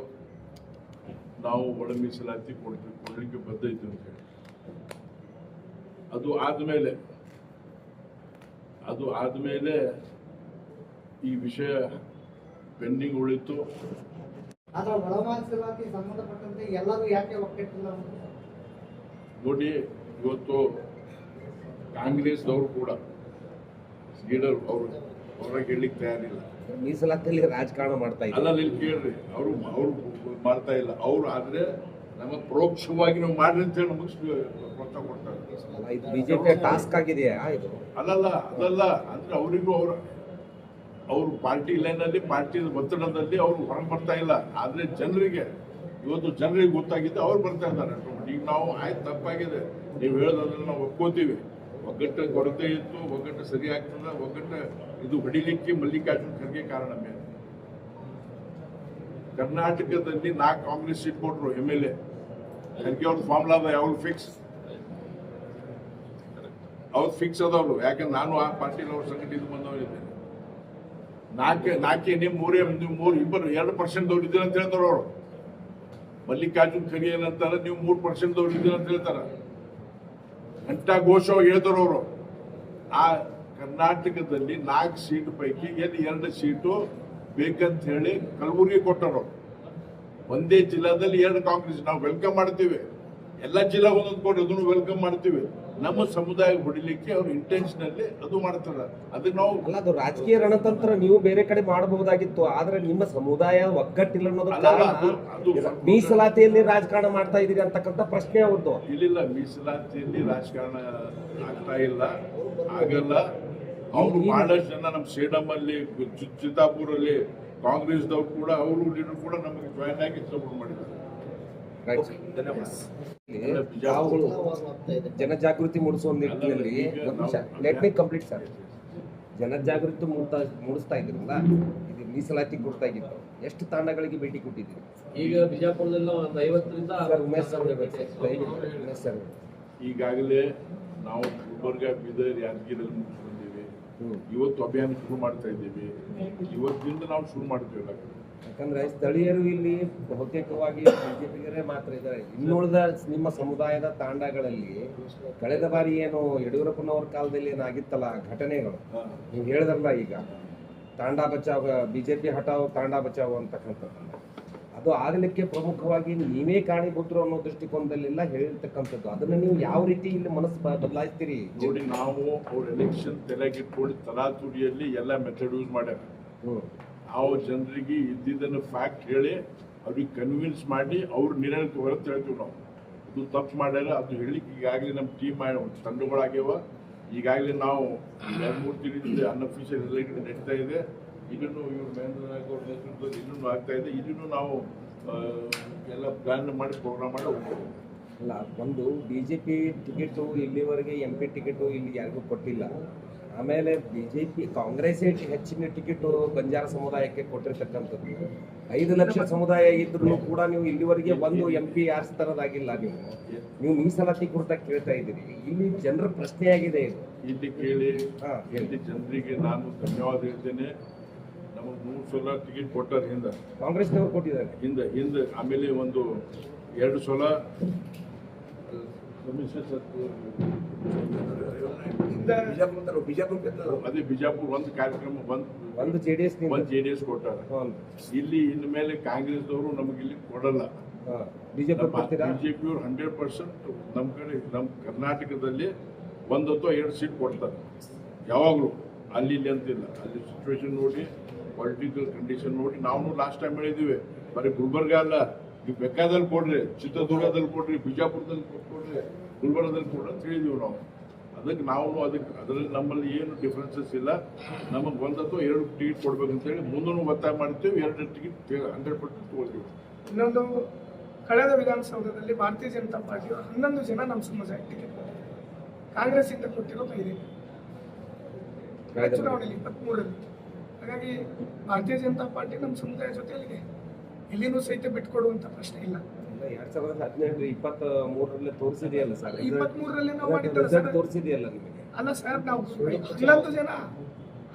ನಾವು ಒಳ ಮೀಸಲಾತಿ ಕೊಡಲಿಕ್ಕೆ ಬದ್ಧ ಇದ್ದೀವಿ ಅಂತ ಹೇಳಿ. ಅದು ಆದ್ಮೇಲೆ ಈ ವಿಷಯ ಪೆಂಡಿಂಗ್ ಉಳಿತು. ಸಂಬಂಧಪಟ್ಟಂತೆ ಎಲ್ಲರೂ ಯಾಕೆ ಒಕ್ಕಟ್ಟಿಲ್ಲ ನೋಡಿ, ಇವತ್ತು ಕಾಂಗ್ರೆಸ್ದವರು ಕೂಡ ಲೀಡರ್ ಅವರು ಹೊರಗೆ ಹೇಳಲಿಕ್ಕೆ ತಯಾರಿಲ್ಲ. ಮೀಸಲಾತಿಯಲ್ಲಿ ರಾಜಕಾರಣ ಮಾಡ್ತಾ ಇದ್ದಾರೆ. ಅಲ್ಲ, ಇಲ್ಲಿ ಕೇಳ್ರಿ, ಅವರು ಮಾಡ್ತಾ ಇಲ್ಲ. ಅವ್ರು ಆದ್ರೆ ನಮಗೆ ಪರೋಕ್ಷವಾಗಿ ನಾವು ಮಾಡ್ರಿ ಅಂತ ಹೇಳಿ ನಮಗೆ ಪ್ರೋತ್ಸಾಹ ಕೊಡ್ತಾರೆ. ಇದು ಬಿಜೆಪಿ ಟಾಸ್ಕ್ ಆಗಿದೆಯಾ ಇದು? ಅದಲ್ಲ ಅಂದ್ರೆ ಅವರಿಗೂ ಅವ್ರ ಪಾರ್ಟಿ ಲೈನಲ್ಲಿ, ಪಾರ್ಟಿ ಒತ್ತಡದಲ್ಲಿ ಅವ್ರು ಹೊರಗೆ ಬರ್ತಾ ಇಲ್ಲ. ಆದ್ರೆ ಇವತ್ತು ಜನರಿಗೆ ಗೊತ್ತಾಗಿದೆ, ಅವ್ರು ಬರ್ತಾ ಇದ್ದಾರೆ. ಈಗ ನಾವು ಆಯ್ತು ತಪ್ಪಾಗಿದೆ ನೀವು ಹೇಳೋದನ್ನ ನಾವು ಒಪ್ಕೋತೀವಿ. ಒಗ್ಗಟ್ಟು ಕೊರತೆ ಇತ್ತು, ಒಗ್ಗಟ್ಟು ಸರಿ ಆಗ್ತದ, ಒಗ್ಗಟ್ಟು ಇದು ಹೊಡಿಲಿಕ್ಕೆ ಮಲ್ಲಿಕಾರ್ಜುನ್ ಖರ್ಗೆ ಕಾರಣ. ಮೇಲೆ ಕರ್ನಾಟಕದಲ್ಲಿ 4 ಕಾಂಗ್ರೆಸ್ ಸೀಟ್ ಕೊಟ್ಟರು MLA. ಖರ್ಗೆ ಅವ್ರ ಫಾರ್ಮುಲಾ ಯಾವ್ದು ಫಿಕ್ಸ್ ಅದವ್ರು. ಯಾಕಂದ್ರೆ ನಾನು ಆ ಪಾರ್ಟಿಲಿ ಅವ್ರ ಸಂಘಟನೆ ಬಂದವರಿದ್ದೇನೆ. 4 ನೀವು 2% ದವ್ರು ಇದ್ದೀರ ಅಂತ ಹೇಳ್ತಾರ ಅವರು. ಮಲ್ಲಿಕಾರ್ಜುನ್ ಖರ್ಗೆ ಏನಂತಾರ, ನೀವು 3% ದವ್ರು ಇದ್ದೀರ ಅಂತ ಹೇಳ್ತಾರ. ಗಂಟಾ ಘೋಷವಾಗಿ ಹೇಳ್ತಾರ ಅವರು. ಆ ಕರ್ನಾಟಕದಲ್ಲಿ 4 ಸೀಟ್ ಪೈಕಿ 2 ಸೀಟು ಬೇಕಂತ ಹೇಳಿ ಕಲಬುರಗಿ ಕೊಟ್ಟರು. ಒಂದೇ ಜಿಲ್ಲಾದಲ್ಲಿ 2 ಕಾಂಗ್ರೆಸ್. ನಾವು ವೆಲ್ಕಮ್ ಮಾಡ್ತೀವಿ, ಎಲ್ಲ ಜಿಲ್ಲಾ ಒಂದೊಂದು ಕೊಟ್ಟು ಅದನ್ನು ವೆಲ್ಕಮ್ ಮಾಡ್ತೀವಿ. ನಮ್ಮ ಸಮುದಾಯ ಹೊಡಿಲಿಕ್ಕೆ ಅವ್ರು ಇಂಟೆನ್ಷನಲ್ಲಿ ಅದು ಮಾಡ್ತಾರೆ. ಅದಕ್ಕೆ ನಾವು ಅದು ರಾಜಕೀಯ ರಣತಂತ್ರ ನೀವು ಬೇರೆ ಕಡೆ ಮಾಡಬಹುದಾಗಿತ್ತು. ಆದ್ರೆ ನಿಮ್ಮ ಸಮುದಾಯ ಒಗ್ಗಟ್ಟಿಲ್ಲ ಅನ್ನೋದು ಮೀಸಲಾತಿಯಲ್ಲಿ ರಾಜಕಾರಣ ಮಾಡ್ತಾ ಇದೀರಿ ಅಂತಕ್ಕಂಥ ಪ್ರಶ್ನೆ ಅವ್ರದ್ದು. ಇಲ್ಲ, ಮೀಸಲಾತಿಯಲ್ಲಿ ರಾಜಕಾರಣ ಆಗ್ತಾ ಇಲ್ಲ, ಆಗಲ್ಲ. ಅವ್ರು ಬಹಳಷ್ಟು ಜನ ನಮ್ಮ ಸೇಡಂ ಅಲ್ಲಿ, ಚಿತ್ತಾಪುರಲ್ಲಿ ಕಾಂಗ್ರೆಸ್ದವ್ರು ಕೂಡ, ಅವರು ಲೀಡರ್ ಕೂಡ ನಮಗೆ ಜಾಯಿನ್ ಆಗಿ ಸಪೋರ್ಟ್ ಮಾಡಿದ್ದಾರೆ. ಜನಜಾಗೃತಿ ಮೂಡಿಸುವ ನಿಟ್ಟಿನಲ್ಲಿ ಲೆಟ್ ಮಿ ಕಂಪ್ಲೀಟ್ ಸರ್. ಜನಜಾಗೃತಿ ಮೂಡಿಸ್ತಾ ಇದ್ರಲ್ಲ, ಇದು ಮೀಸಲಾತಿ ಕೊಡ್ತಾ ಇದ್ದಿತ್ತು. ಎಷ್ಟು ತಾಂಡಗಳಿಗೆ ಭೇಟಿ ಕೊಟ್ಟಿದ್ದೀರಿ? ಈಗ ಬಿಜಾಪುರದಲ್ಲಿ ಒಂದು 50ರಿಂದ ಉಮೇಶ್ ಸರ್ ಈಗಾಗಲೇ ನಾವು ಗುಲ್ಬರ್ಗ, ಬೀದರ್, ಯಾದಗಿರಿಯಲ್ಲಿ ಮುಗಿಸ್ಕೊಂಡಿದ್ದೀವಿ. ಇವತ್ತು ಅಭಿಯಾನ ಶುರು ಮಾಡ್ತಾ ಇದ್ದೀವಿ. ಇವತ್ತಿಂದ ನಾವು ಶುರು ಮಾಡ್ತೀವಲ್ಲ. ಯಾಕಂದ್ರೆ ಸ್ಥಳೀಯರು ಇಲ್ಲಿ ಬಹುತೇಕವಾಗಿ ಬಿಜೆಪಿಗರೇ ಮಾತ್ರ ಇದ್ದಾರೆ. ಇನ್ನುಳಿದ ನಿಮ್ಮ ಸಮುದಾಯದ ತಾಂಡಗಳಲ್ಲಿ ಕಳೆದ ಬಾರಿ ಏನು ಯಡಿಯೂರಪ್ಪನವ್ರ ಕಾಲದಲ್ಲಿ ಏನಾಗಿತ್ತಲ್ಲ ಘಟನೆಗಳು, ನೀವು ಹೇಳಿದ್ರಲ್ಲ ಈಗ ತಾಂಡ ಬಚಾವ್, ಬಿಜೆಪಿ ಹಟಾವ್ ತಾಂಡ ಬಚಾವ್ ಅಂತಕ್ಕಂಥದ್ದು, ಅದು ಆಗಲಿಕ್ಕೆ ಪ್ರಮುಖವಾಗಿ ನೀವೇ ಕಾರಣೀಭೂತರು ಅನ್ನೋ ದೃಷ್ಟಿಕೋನದಲ್ಲೆಲ್ಲ ಹೇಳಿರ್ತಕ್ಕಂಥದ್ದು. ಅದನ್ನ ನೀವು ಯಾವ ರೀತಿ ಇಲ್ಲಿ ಮನಸ್ಸು ಬದಲಾಯಿಸ್ತೀರಿ? ನೋಡಿ, ನಾವು ಅವ್ರ ಎಲೆಕ್ಷನ್ ತಲೆಗಿಟ್ಕೊಂಡು ತಲಾತುರಿಯಲ್ಲಿ ಎಲ್ಲ ಮೆಥಡ್ ಯೂಸ್ ಮಾಡ್ಯಾರ. ನಾವು ಜನರಿಗೆ ಇದ್ದಿದ್ದನ್ನು ಫ್ಯಾಕ್ಟ್ ಹೇಳಿ ಅವ್ರಿಗೆ ಕನ್ವಿನ್ಸ್ ಮಾಡಿ ಅವ್ರ ನಿರ್ಣಯಕ್ಕೆ ಹೊರತು ಹೇಳ್ತೀವಿ. ನಾವು ಅದು ತಪ್ಪು ಮಾಡ್ಯಾರ, ಅದು ಹೇಳಿಕ್ಕೆ ಈಗಾಗಲೇ ನಮ್ಮ ಟೀಮ್ ತಂಡಗಳಾಗ್ಯಾವ. ಈಗಾಗಲೇ ನಾವು 2-3 ದಿನದಿಂದ ಅನ್ಅಫಿಷಿಯಲ್ ಎಲೆಕ್ಷನ್ ನಡೀತಾ ಇದೆ. ಇದನ್ನು ಇವ್ರ ಮಹೇಂದ್ರ ನಾಯಕ್ ಅವ್ರ ನೇತೃತ್ವದಲ್ಲಿ ಇನ್ನೂ ಆಗ್ತಾ ಇದೆ. ಇದನ್ನು ನಾವು ಎಲ್ಲ ಪ್ಲಾನ್ ಮಾಡಿ ಪ್ರೋಗ್ರಾಮ್ ಮಾಡಿ ಹೋಗ್ಬೋದು. ಅಲ್ಲ, ಒಂದು ಬಿಜೆಪಿ ಟಿಕೆಟು ಇಲ್ಲಿವರೆಗೆ MP ಟಿಕೆಟು ಇಲ್ಲಿ ಯಾರಿಗೂ ಕೊಟ್ಟಿಲ್ಲ. ಆಮೇಲೆ ಬಿಜೆಪಿ ಕಾಂಗ್ರೆಸ್ಸೇ ಹೆಚ್ಚಿನ ಟಿಕೆಟು ಬಂಜಾರ ಸಮುದಾಯಕ್ಕೆ ಕೊಟ್ಟಿರ್ತಕ್ಕಂಥದ್ದು. 5 ಲಕ್ಷ ಸಮುದಾಯ ಇದ್ರೂ ಕೂಡ ನೀವು ಇಲ್ಲಿವರೆಗೆ ಒಂದು MP ಆರಿಸ್ತರದಾಗಿಲ್ಲ. ನೀವು ಮೀಸಲಾತಿ ಕುರಿತಾಗಿ ಕೇಳ್ತಾ ಇದ್ದೀರಿ. ಇಲ್ಲಿ ಜನರ ಪ್ರಶ್ನೆಯಾಗಿದೆ ಇದು. ಇಲ್ಲಿ ಕೇಳಿ, ಇಲ್ಲಿ ಜನರಿಗೆ ನಾನು ಧನ್ಯವಾದ ಹೇಳ್ತೇನೆ. ನಮಗೆ 3 ಸಲ ಟಿಕೆಟ್ ಕೊಟ್ಟಾರ ಹಿಂದೆ, ಕಾಂಗ್ರೆಸ್ನವರು ಕೊಟ್ಟಿದ್ದಾರೆ ಹಿಂದೆ. ಆಮೇಲೆ 2 ಸಲ ಅದೇ ಬಿಜಾಪುರ ಒಂದು ಕಾರ್ಯಕ್ರಮ, ಒಂದು JDS ಕೊಟ್ಟಾರ. ಇಲ್ಲಿ ಇನ್ನು ಮೇಲೆ ಕಾಂಗ್ರೆಸ್ದವರು ನಮಗೆ ಇಲ್ಲಿ ಕೊಡಲ್ಲ. ಬಿಜೆಪಿಯವರು 100% ನಮ್ಮ ಕಡೆ, ನಮ್ಮ ಕರ್ನಾಟಕದಲ್ಲಿ 1 ಅಥವಾ 2 ಸೀಟ್ ಕೊಡ್ತಾರೆ ಯಾವಾಗಲೂ. ಅಲ್ಲಿ ಇಲ್ಲಿ ಅಂತಿಲ್ಲ. ಅಲ್ಲಿ ಸಿಚುವೇಶನ್ ನೋಡಿ, ಪೊಲಿಟಿಕಲ್ ಕಂಡೀಷನ್ ನೋಡಿ. ನಾವು ಲಾಸ್ಟ್ ಟೈಮ್ ಹೇಳಿದ್ದೀವಿ, ಬರೀ ಗುಲ್ಬರ್ಗ ಅಲ್ಲ, ನೀವು ಬೇಕಾದಲ್ಲಿ ಕೊಡ್ರಿ, ಚಿತ್ರದುರ್ಗದಲ್ಲಿ ಕೊಡ್ರಿ, ಬಿಜಾಪುರದಲ್ಲಿ ಕೊಡ್ರಿ, ಗುಲ್ಬರ್ಗದಲ್ಲಿ ಕೊಡ್ರಿ ಅಂತ ಹೇಳಿದೀವಿ ನಾವು. ಅದರಲ್ಲಿ ನಮ್ಮಲ್ಲಿ ಏನು ಡಿಫ್ರೆನ್ಸಸ್ ಇಲ್ಲ. ನಮಗೆ 1 ಅಥವಾ 2 ಟಿಕೆಟ್ ಕೊಡ್ಬೇಕಂತೇಳಿ ಮುಂದೂ ಒತ್ತಾಯ ಮಾಡ್ತೀವಿ. 2 ಟಿಕೆಟ್ 100% ತಗೊಳ್ತೀವಿ. ಇನ್ನೊಂದು, ಕಳೆದ ವಿಧಾನಸೌಧದಲ್ಲಿ ಭಾರತೀಯ ಜನತಾ ಪಾರ್ಟಿಯವರು 11 ಜನ ನಮ್ಮ ಸಮುದಾಯ ಟಿಕೆಟ್ ಕೊಟ್ಟಿದ್ದಾರೆ. ಕಾಂಗ್ರೆಸ್ ಇಂದ ಕೊಟ್ಟಿರೋದು 5 ಚುನಾವಣೆಯಲ್ಲಿ 23ರಲ್ಲಿ. ಹಾಗಾಗಿ ಭಾರತೀಯ ಜನತಾ ಪಾರ್ಟಿ ನಮ್ಮ ಸಮುದಾಯ ಜೊತೆಯಲ್ಲಿದೆ. ಎಲ್ಲಿನೂ ಸಹಿತ ಬಿಟ್ಕೊಡುವಂತ ಪ್ರಶ್ನೆ ಇಲ್ಲ. 2017-23 ತೋರಿಸಿದೆಯಲ್ಲ ಸರ್, 23ರಲ್ಲಿ ನಾವು ಮಾಡಿದ್ದೇವೆ ತೋರಿಸಿದೆಯಲ್ಲ ನಿಮಗೆ. ಅಲ್ಲ ಸರ್, ನಾವು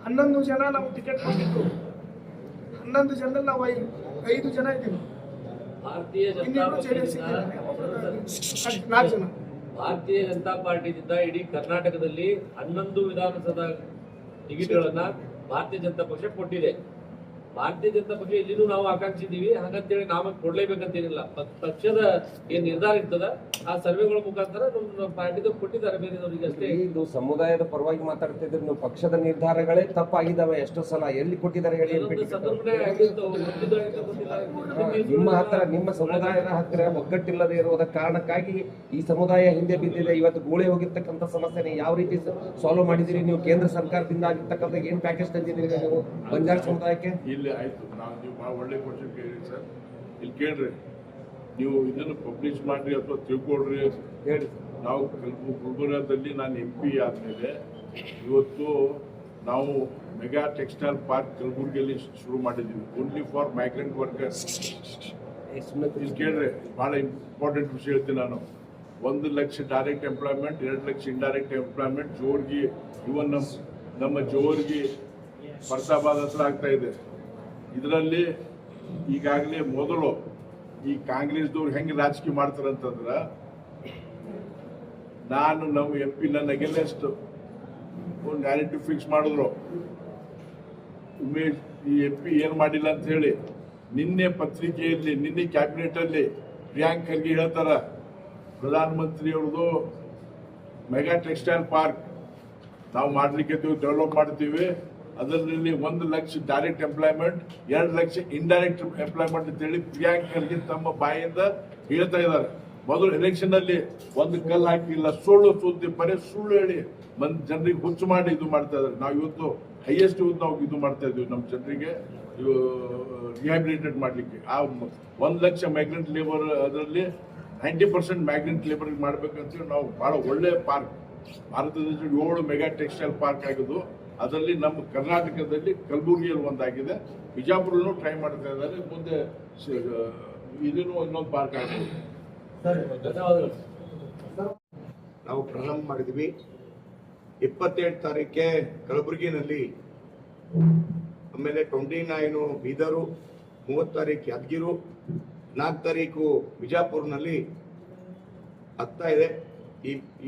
11 ಜನ ನಾವು ಟಿಕೆಟ್ ಕೊಟ್ಟಿದ್ದು. 11 ಜನರಲ್ಲಿ ನಾವು 5 ಜನ ಇದ್ದೀವಿ. ಭಾರತೀಯ ಜನತಾ ಭಾರತೀಯ ಜನತಾ ಪಾರ್ಟಿಯಿಂದ ಇಡೀ ಕರ್ನಾಟಕದಲ್ಲಿ 11 ವಿಧಾನಸಭಾ ಟಿಕೆಟ್ಗಳನ್ನ ಭಾರತೀಯ ಜನತಾ ಪಕ್ಷ ಕೊಟ್ಟಿದೆ. ಭಾರತೀಯ ಜನತಾ ಪಕ್ಷ ಇಲ್ಲಿನೂ ನಾವು ಆಕಾಂಕ್ಷಿದ್ದೀವಿ. ಹಾಗಂತೇಳಿ ನಾವು ಕೊಡ್ಲೇಬೇಕಂತೇನಿಲ್ಲ. ಪಕ್ಷದ ಏನ್ ನಿರ್ಧಾರ ಇರ್ತದ ಆ ಸರ್ವೆಗಳ ಮುಖಾಂತರ ನಮ್ಮ ಪಾರ್ಟಿದ ಕೊಟ್ಟಿದ್ದಾರೆ ಬೇರೆದವರಿಗೆ ಅಷ್ಟೇ. ಇದು ಸಮುದಾಯದ ಪರವಾಗಿ ಮಾತಾಡ್ತಿದ್ರೆ ನೀವು ಪಕ್ಷದ ನಿರ್ಧಾರಗಳೇ ತಪ್ಪಾಗಿದ್ದಾವೆ ಎಷ್ಟೋ ಸಲ. ಎಲ್ಲಿ ಕೊಟ್ಟಿದ್ದಾರೆ ಹೇಳಿ? ನಿಮ್ಮ ಹತ್ರ, ನಿಮ್ಮ ಸಮುದಾಯದ ಹತ್ತಿರ ಒಗ್ಗಟ್ಟಿಲ್ಲದೆ ಇರುವುದ ಕಾರಣಕ್ಕಾಗಿ ಈ ಸಮುದಾಯ ಹಿಂದೆ ಬಿದ್ದಿದೆ. ಇವತ್ತು ಗೋಳೆ ಹೋಗಿರ್ತಕ್ಕಂಥ ಸಮಸ್ಯೆನ ಯಾವ ರೀತಿ ಸಾಲ್ವ್ ಮಾಡಿದಿರಿ ನೀವು? ಕೇಂದ್ರ ಸರ್ಕಾರದಿಂದ ಆಗಿರ್ತಕ್ಕಂಥ ಏನ್ ಪ್ಯಾಕೇಜ್ ತಂದಿದ್ದೀರಿ ನೀವು ಬಂಜಾರ ಸಮುದಾಯಕ್ಕೆ? ಆಯ್ತು, ನೀವು ಭಾಳ ಒಳ್ಳೆ ಕ್ವಶನ್ ಕೇಳಿ ಸರ್. ಇಲ್ಲಿ ಕೇಳ್ರಿ, ನೀವು ಇದನ್ನು ಪಬ್ಲಿಷ್ ಮಾಡ್ರಿ ಅಥವಾ ತಿಳ್ಕೊಳ್ರಿ ಹೇಳಿ. ನಾವು ಗುಲ್ಬರ್ಗದಲ್ಲಿ ನಾನು MP ಆದಮೇಲೆ ಇವತ್ತು ನಾವು ಮೆಗಾ ಟೆಕ್ಸ್ಟೈಲ್ ಪಾರ್ಕ್ ಕಲಬುರಗಿಯಲ್ಲಿ ಶುರು ಮಾಡಿದ್ದೀವಿ, ಓನ್ಲಿ ಫಾರ್ ಮೈಗ್ರೆಂಟ್ ವರ್ಕರ್ಸ್. ಇಲ್ಲಿ ಕೇಳ್ರಿ, ಭಾಳ ಇಂಪಾರ್ಟೆಂಟ್ ವಿಷಯ ಹೇಳ್ತೀನಿ ನಾನು. 1 lakh direct employment, 2 lakh indirect employment. ಜೋರ್ಗಿ, ಇವನ್ ನಮ್ಮ ಜೋರ್ಗಿ ಫರ್ಸಾಬಾದ್ ಹತ್ರ ಆಗ್ತಾ ಇದೆ. ಇದರಲ್ಲಿ ಈಗಾಗಲೇ ಮೊದಲು ಈ ಕಾಂಗ್ರೆಸ್ದವ್ರು ಹೆಂಗೆ ರಾಜಕೀಯ ಮಾಡ್ತಾರಂತಂದ್ರೆ, ನಾನು ನಮ್ಮ MP ನನ್ನ ಅಗೇನೆಸ್ಟ್ ಒಂದು ನ್ಯಾರೇಟಿವ್ ಫಿಕ್ಸ್ ಮಾಡಿದ್ರು. ಉಮೇಶ್ ಈ MP ಏನು ಮಾಡಿಲ್ಲ ಅಂತ ಹೇಳಿ ನಿನ್ನೆ ಪತ್ರಿಕೆಯಲ್ಲಿ, ನಿನ್ನೆ ಕ್ಯಾಬಿನೆಟಲ್ಲಿ ಪ್ರಿಯಾಂಕ್ ಖರ್ಗೆ ಹೇಳ್ತಾರ, ಪ್ರಧಾನಮಂತ್ರಿಯವ್ರದ್ದು ಮೆಗಾ ಟೆಕ್ಸ್ಟೈಲ್ ಪಾರ್ಕ್ ನಾವು ಮಾಡ್ಲಿಕ್ಕೆ ಡೆವಲಪ್ ಮಾಡ್ತೀವಿ. ಅದರಲ್ಲಿ 1 lakh direct employment, 2 lakh indirect employment ಅಂತೇಳಿ ಪ್ರಿಯಾಂಕ್ ಖರ್ಗೆ ತಮ್ಮ ಬಾಯಿಂದ ಹೇಳ್ತಾ ಇದ್ದಾರೆ. ಮೊದಲು ಎಲೆಕ್ಷನ್ ಅಲ್ಲಿ ಒಂದು ಕಲ್ಲು ಹಾಕಿಲ್ಲ, ಸುಳ್ಳು ಬರೀ ಸುಳ್ಳು ಹೇಳಿ ಜನರಿಗೆ ಹುಚ್ಚು ಮಾಡಿ ಇದು ಮಾಡ್ತಾ ಇದ್ದಾರೆ. ನಾವು ಇವತ್ತು ಹೈಯೆಸ್ಟ್ ನಾವು ಇದು ಮಾಡ್ತಾ ಇದ್ದೀವಿ ನಮ್ಮ ಜನರಿಗೆ ರಿಹ್ಯಾಬಿಲಿಟೇಟ್ ಮಾಡಲಿಕ್ಕೆ. ಆ 1 ಲಕ್ಷ ಮೈಗ್ರೆಂಟ್ ಲೇಬರ್, ಅದರಲ್ಲಿ 90% ಮೈಗ್ರೆಂಟ್ ಲೇಬರ್ ಮಾಡ್ಬೇಕಂತೇಳಿ ನಾವು ಭಾಳ ಒಳ್ಳೆ ಪಾರ್ಕ್, ಭಾರತದಲ್ಲಿ 7 ಮೆಗಾ ಟೆಕ್ಸ್ಟೈಲ್ ಪಾರ್ಕ್ ಆಗಿದ್ದು. ಅದರಲ್ಲಿ ನಮ್ಮ ಕರ್ನಾಟಕದಲ್ಲಿ ಕಲಬುರಗಿಯಲ್ಲಿ ಒಂದಾಗಿದೆ, ಬಿಜಾಪುರಲ್ಲೂ ಟ್ರೈ ಮಾಡ್ತಾ ಇದ್ದಾರೆ. ಮುಂದೆ ಇದನ್ನು ಇನ್ನೊಂದು ಪಾರ್ಕ್ ಆಗಿದೆ. ಧನ್ಯವಾದಗಳು. ನಾವು ಪ್ರಾರಂಭ ಮಾಡಿದ್ವಿ. 27 ತಾರೀಕೆ ಕಲಬುರಗಿನಲ್ಲಿ, ಆಮೇಲೆ 29 ಬೀದರು, 30 ತಾರೀಕು ಯಾದಗಿರು, 4 ತಾರೀಕು ಬಿಜಾಪುರ್ನಲ್ಲಿ ಆಗ್ತಾ ಇದೆ.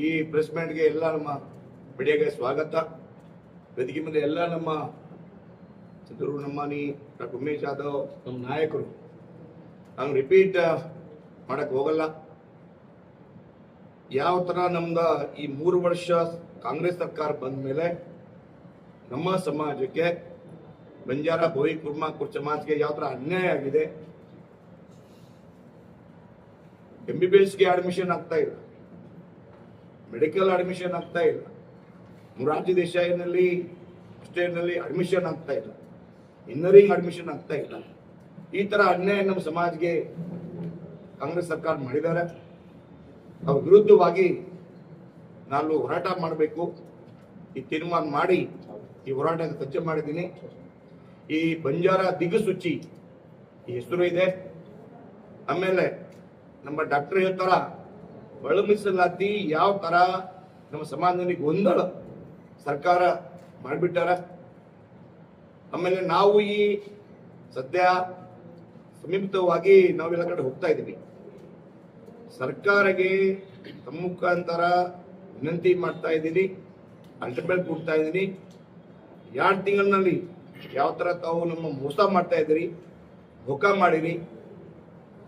ಈ ಪ್ರೆಸ್ ಮೀಟ್ಗೆ ಎಲ್ಲ ನಮ್ಮ ಮೀಡಿಯಾಗೆ ಸ್ವಾಗತ. ವೇದಿಕೆ ಮೇಲೆ ಎಲ್ಲ ನಮ್ಮ ಚಂದ್ರು ನಮ್ಮಾನಿ, ಡಾಕ್ಟರ್ ಉಮೇಶ್ ಯಾದವ್, ನಮ್ಮ ನಾಯಕರು. ನಾನು ರಿಪೀಟ್ ಮಾಡಕ್ ಹೋಗಲ್ಲ. ಯಾವ ತರ ನಮ್ದ ಈ 3 ವರ್ಷ ಕಾಂಗ್ರೆಸ್ ಸರ್ಕಾರ ಬಂದ ಮೇಲೆ ನಮ್ಮ ಸಮಾಜಕ್ಕೆ, ಬಂಜಾರ ಬೋಯಿ ಕುರ್ಮಾ ಕುರ್ ಸಮಾಜಕ್ಕೆ ಯಾವ ತರ ಅನ್ಯಾಯ ಆಗಿದೆ. MBBSಗೆ ಅಡ್ಮಿಷನ್ ಆಗ್ತಾ ಇಲ್ಲ, ಮೆಡಿಕಲ್ ಅಡ್ಮಿಷನ್ ಆಗ್ತಾ ಇಲ್ಲ, ಮೊರಾರ್ಜಿ ದೇಸಾಯಿನಲ್ಲಿ ಹಾಸ್ಟೆಲ್ನಲ್ಲಿ ಅಡ್ಮಿಷನ್ ಆಗ್ತಾ ಇಲ್ಲ, ಇನ್ನರಿಂಗ್ ಅಡ್ಮಿಷನ್ ಆಗ್ತಾ ಇಲ್ಲ. ಈ ತರ ಅನ್ಯಾಯ ನಮ್ಮ ಸಮಾಜಕ್ಕೆ ಕಾಂಗ್ರೆಸ್ ಸರ್ಕಾರ ಮಾಡಿದ್ದಾರೆ. ಅವ್ರ ವಿರುದ್ಧವಾಗಿ ನಾನು ಹೋರಾಟ ಮಾಡಬೇಕು ಈ ತೀರ್ಮಾನ ಮಾಡಿ ಈ ಹೋರಾಟ ಸಜ್ಜೆ ಮಾಡಿದ್ದೀನಿ. ಈ ಬಂಜಾರ ದಿಗಸೂಚಿ ಈ ಹೆಸರು ಇದೆ. ಆಮೇಲೆ ನಮ್ಮ ಡಾಕ್ಟರ್ ಹೇಳ್ತಾರ ಒಳ ಮೀಸಲಾತಿ ಯಾವ ತರ ನಮ್ಮ ಸಮಾಜದಲ್ಲಿ ಗೊಂದಲ ಸರ್ಕಾರ ಮಾಡಿಬಿಟ್ಟಾರ. ಆಮೇಲೆ ನಾವು ಈ ಸದ್ಯ ಸಮೀಪವಾಗಿ ನಾವೆಲ್ಲ ಕಡೆ ಹೋಗ್ತಾ ಇದ್ದೀವಿ. ಸರ್ಕಾರಕ್ಕೆ ತಮ್ಮ ಮುಖಾಂತರ ವಿನಂತಿ ಮಾಡ್ತಾ ಇದ್ದೀನಿ, ಅಲ್ಟಿಮೇಟ್ ಕೊಡ್ತಾ ಇದ್ದೀನಿ. 2 ತಿಂಗಳಿನಲ್ಲಿ ಯಾವ ತರ ತಾವು ನಮ್ಮ ಮೋಸ ಮಾಡ್ತಾ ಇದ್ದೀರಿ, ಧೋಕಾ ಮಾಡಿರಿ,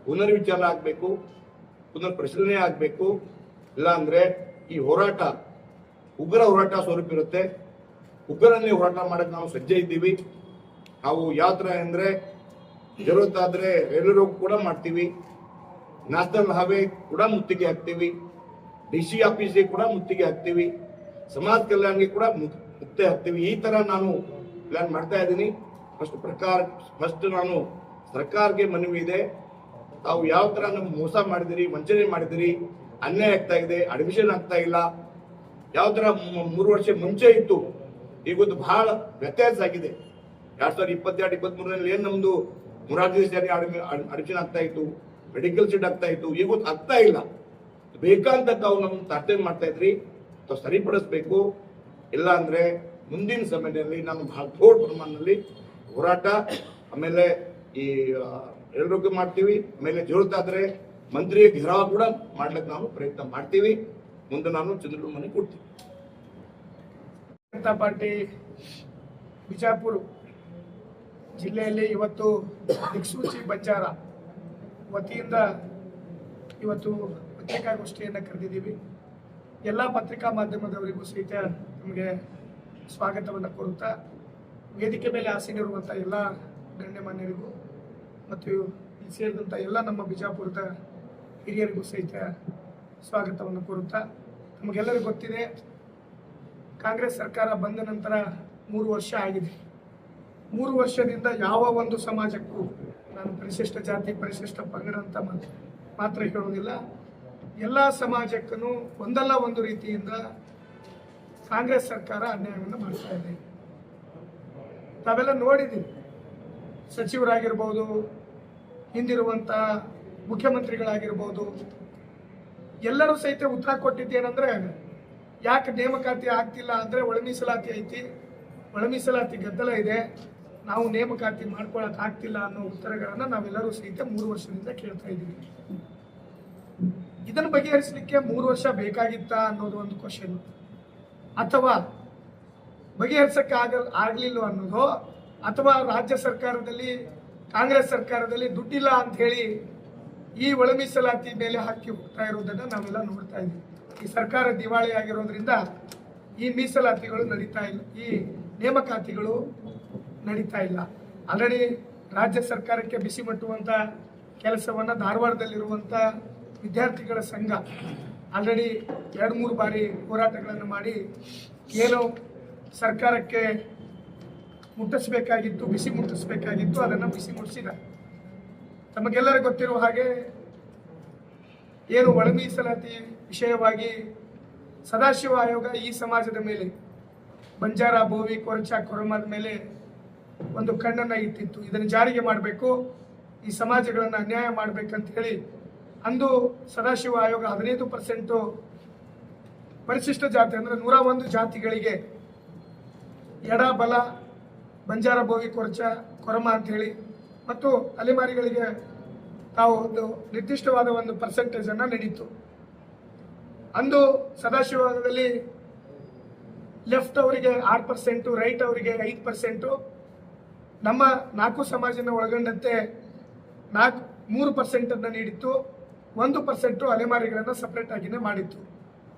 ಪುನರ್ವಿಚಾರ ಆಗಬೇಕು, ಪುನರ್ ಪರಿಶೀಲನೆ ಆಗಬೇಕು. ಇಲ್ಲ ಅಂದ್ರೆ ಈ ಹೋರಾಟ ಉಗ್ರ ಹೋರಾಟ ಸ್ವರೂಪ ಇರುತ್ತೆ. ಉಗ್ರನಲ್ಲಿ ಹೋರಾಟ ಮಾಡಕ್ಕೆ ನಾವು ಸಜ್ಜೆ ಇದ್ದೀವಿ. ನಾವು ಯಾವ ತರ ಅಂದ್ರೆ ಜರೂರತ್ ಆದ್ರೆ ರೈಲ್ವೆ ಕೂಡ ಮಾಡ್ತೀವಿ, ನ್ಯಾಷನಲ್ ಹೈವೇ ಕೂಡ ಮುತ್ತಿಗೆ ಹಾಕ್ತೀವಿ, DC ಆಫೀಸ್ಗೆ ಕೂಡ ಮುತ್ತಿಗೆ ಹಾಕ್ತೀವಿ, ಸಮಾಜ ಕಲ್ಯಾಣಕ್ಕೆ ಕೂಡ ಮುಕ್ತೆ ಹಾಕ್ತೀವಿ. ಈ ತರ ನಾನು ಪ್ಲಾನ್ ಮಾಡ್ತಾ ಇದ್ದೀನಿ. ಫಸ್ಟ್ ನಾನು ಸರ್ಕಾರಕ್ಕೆ ಮನವಿ ಇದೆ, ತಾವು ಯಾವ ತರ ನಮ್ಗೆ ಮೋಸ ಮಾಡಿದಿರಿ, ವಂಚನೆ ಮಾಡಿದಿರಿ, ಅನ್ಯಾಯ ಆಗ್ತಾ ಇದೆ, ಅಡ್ಮಿಷನ್ ಆಗ್ತಾ ಇಲ್ಲ. ಯಾವ ತರ 3 ವರ್ಷ ಮುಂಚೆ ಇತ್ತು, ಈಗೊಂದು ಬಹಳ ವ್ಯತ್ಯಾಸ ಆಗಿದೆ. 2022-23ರಲ್ಲಿ ಏನ್ ನಮ್ದು ಮೊರಾರ್ಜಿ ದೇಸಾಯಿ ಅಡ್ಮಿಷನ್ ಆಗ್ತಾ ಇತ್ತು, ಮೆಡಿಕಲ್ ಸೀಟ್ ಆಗ್ತಾ ಇತ್ತು, ಈಗೊಂದು ಆಗ್ತಾ ಇಲ್ಲ. ಬೇಕಂತ ತಾವು ನಮ್ಗೆ ತಾರತಮ್ಯ ಮಾಡ್ತಾ ಇದ್ರಿ, ತಾವು ಸರಿಪಡಿಸ್ಬೇಕು. ಇಲ್ಲ ಅಂದ್ರೆ ಮುಂದಿನ ಸಮಯದಲ್ಲಿ ನಾನು ಬಹಳ ದೊಡ್ಡ ಪ್ರಮಾಣದಲ್ಲಿ ಹೋರಾಟ, ಆಮೇಲೆ ಈ ಎಲ್ರಿಗೂ ಮಾಡ್ತೀವಿ. ಆಮೇಲೆ ಜೋರ್ತಾದ್ರೆ ಮಂತ್ರಿ ಘೆರಾವ್ ಕೂಡ ಮಾಡ್ಲಿಕ್ಕೆ ನಾವು ಪ್ರಯತ್ನ ಮಾಡ್ತೀವಿ. ಮುಂದೆ ನಾನು ಚಂದ್ರೂರು ಮನೆ ಕೊಡ್ತೀನಿ. ಜನತಾ ಪಾರ್ಟಿ ಬಿಜಾಪುರ ಜಿಲ್ಲೆಯಲ್ಲಿ ಇವತ್ತು ದಿಕ್ಸೂಚಿ ಬಂಜಾರ ವತಿಯಿಂದ ಇವತ್ತು ಪತ್ರಿಕಾಗೋಷ್ಠಿಯನ್ನು ಕರೆದಿದ್ದೀವಿ. ಎಲ್ಲ ಪತ್ರಿಕಾ ಮಾಧ್ಯಮದವರಿಗೂ ಸಹಿತ ನಮಗೆ ಸ್ವಾಗತವನ್ನು ಕೋರುತ್ತಾ, ವೇದಿಕೆ ಮೇಲೆ ಆಸೀನರಿರುವಂಥ ಎಲ್ಲ ಗಣ್ಯಮಾನ್ಯರಿಗೂ ಮತ್ತು ಇಲ್ಲಿ ಸೇರಿದಂಥ ಎಲ್ಲ ನಮ್ಮ ಬಿಜಾಪುರದ ಹಿರಿಯರಿಗೂ ಸಹಿತ ಸ್ವಾಗತವನ್ನು ಕೋರುತ್ತಾ, ನಮಗೆಲ್ಲರಿಗೂ ಗೊತ್ತಿದೆ ಕಾಂಗ್ರೆಸ್ ಸರ್ಕಾರ ಬಂದ ನಂತರ 3 ವರ್ಷ ಆಗಿದೆ. 3 ವರ್ಷದಿಂದ ಯಾವ ಒಂದು ಸಮಾಜಕ್ಕೂ, ನಾನು ಪರಿಶಿಷ್ಟ ಜಾತಿ ಪರಿಶಿಷ್ಟ ಪಂಗಡ ಅಂತ ಮಾತ್ರ ಹೇಳೋದಿಲ್ಲ, ಎಲ್ಲ ಸಮಾಜಕ್ಕೂ ಒಂದಲ್ಲ ಒಂದು ರೀತಿಯಿಂದ ಕಾಂಗ್ರೆಸ್ ಸರ್ಕಾರ ಅನ್ಯಾಯವನ್ನು ಮಾಡ್ತಾ ಇದೆ. ತಾವೆಲ್ಲ ನೋಡಿದ್ದೀವಿ, ಸಚಿವರಾಗಿರ್ಬೋದು, ಹಿಂದಿರುವಂಥ ಮುಖ್ಯಮಂತ್ರಿಗಳಾಗಿರ್ಬೋದು, ಎಲ್ಲರೂ ಸಹಿತ ಉತ್ತರ ಕೊಟ್ಟಿದ್ದೇನೆಂದ್ರೆ, ಯಾಕೆ ನೇಮಕಾತಿ ಆಗ್ತಿಲ್ಲ ಅಂದರೆ ಒಳ ಮೀಸಲಾತಿ ಐತಿ, ಒಳ ಮೀಸಲಾತಿ ಗದ್ದಲ ಇದೆ, ನಾವು ನೇಮಕಾತಿ ಮಾಡ್ಕೊಳಕ್ ಆಗ್ತಿಲ್ಲ ಅನ್ನೋ ಉತ್ತರಗಳನ್ನು ನಾವೆಲ್ಲರೂ ಸಹಿತ 3 ವರ್ಷದಿಂದ ಕೇಳ್ತಾ ಇದ್ದೀವಿ. ಇದನ್ನು ಬಗೆಹರಿಸಲಿಕ್ಕೆ 3 ವರ್ಷ ಬೇಕಾಗಿತ್ತಾ ಅನ್ನೋದು ಒಂದು ಕ್ವಶನ್, ಅಥವಾ ಬಗೆಹರಿಸಕ್ಕೆ ಆಗಲಿಲ್ಲ ಅನ್ನೋದು, ಅಥವಾ ರಾಜ್ಯ ಸರ್ಕಾರದಲ್ಲಿ ಕಾಂಗ್ರೆಸ್ ಸರ್ಕಾರದಲ್ಲಿ ದುಡ್ಡಿಲ್ಲ ಅಂತ ಹೇಳಿ ಈ ಒಳ ಮೀಸಲಾತಿ ಮೇಲೆ ಹಾಕಿ ಹೋಗ್ತಾ ಇರೋದನ್ನ ನಾವೆಲ್ಲ ನೋಡ್ತಾ ಇದ್ದೀವಿ. ಈ ಸರ್ಕಾರ ದಿವಾಳಿ ಆಗಿರೋದ್ರಿಂದ ಈ ಮೀಸಲಾತಿಗಳು ನಡೀತಾ ಇಲ್ಲ, ಈ ನೇಮಕಾತಿಗಳು ನಡೀತಾ ಇಲ್ಲ. ಆಲ್ರೆಡಿ ರಾಜ್ಯ ಸರ್ಕಾರಕ್ಕೆ ಬಿಸಿ ಮಟ್ಟುವಂಥ ಕೆಲಸವನ್ನು ಧಾರವಾಡದಲ್ಲಿರುವಂಥ ವಿದ್ಯಾರ್ಥಿಗಳ ಸಂಘ ಆಲ್ರೆಡಿ 2-3 ಬಾರಿ ಹೋರಾಟಗಳನ್ನು ಮಾಡಿ ಏನು ಸರ್ಕಾರಕ್ಕೆ ಮುಟ್ಟಿಸಬೇಕಾಗಿತ್ತು, ಬಿಸಿ ಮುಟ್ಟಿಸಬೇಕಾಗಿತ್ತು, ಅದನ್ನು ಬಿಸಿ ಮುಟ್ಟಿಸಿದ. ತಮಗೆಲ್ಲರಿಗೂ ಗೊತ್ತಿರುವ ಹಾಗೆ ಏನು ಒಳ ಮೀಸಲಾತಿ ವಿಷಯವಾಗಿ ಸದಾಶಿವ ಆಯೋಗ ಈ ಸಮಾಜದ ಮೇಲೆ, ಬಂಜಾರ ಬೋವಿ ಕೊರಚ ಕೊರಮದ ಮೇಲೆ ಒಂದು ಕಣ್ಣನ್ನು ಇಟ್ಟಿತ್ತು. ಇದನ್ನು ಜಾರಿಗೆ ಮಾಡಬೇಕು, ಈ ಸಮಾಜಗಳನ್ನು ಅನ್ಯಾಯ ಮಾಡಬೇಕಂತ ಹೇಳಿ ಅಂದು ಸದಾಶಿವ ಆಯೋಗ 15% ಪರಿಶಿಷ್ಟ ಜಾತಿ ಅಂದರೆ 101 ಜಾತಿಗಳಿಗೆ ಎಡ ಬಲ ಬಂಜಾರ ಬೋವಿ ಕೊರಚ ಕೊರಮ ಅಂತೇಳಿ ಮತ್ತು ಅಲೆಮಾರಿಗಳಿಗೆ ತಾವು ಒಂದು ನಿರ್ದಿಷ್ಟವಾದ ಒಂದು ಪರ್ಸೆಂಟೇಜನ್ನು ನೀಡಿತ್ತು. ಅಂದು ಸದಾಶಿವದಲ್ಲಿ ಲೆಫ್ಟ್ ಅವರಿಗೆ 6%, ರೈಟ್ ಅವರಿಗೆ 5%, ನಮ್ಮ 4 ಸಮಾಜನ ಒಳಗೊಂಡಂತೆ 3% ನೀಡಿತ್ತು. 1% ಅಲೆಮಾರಿಗಳನ್ನು ಸಪರೇಟ್ ಆಗಿನೇ ಮಾಡಿತ್ತು.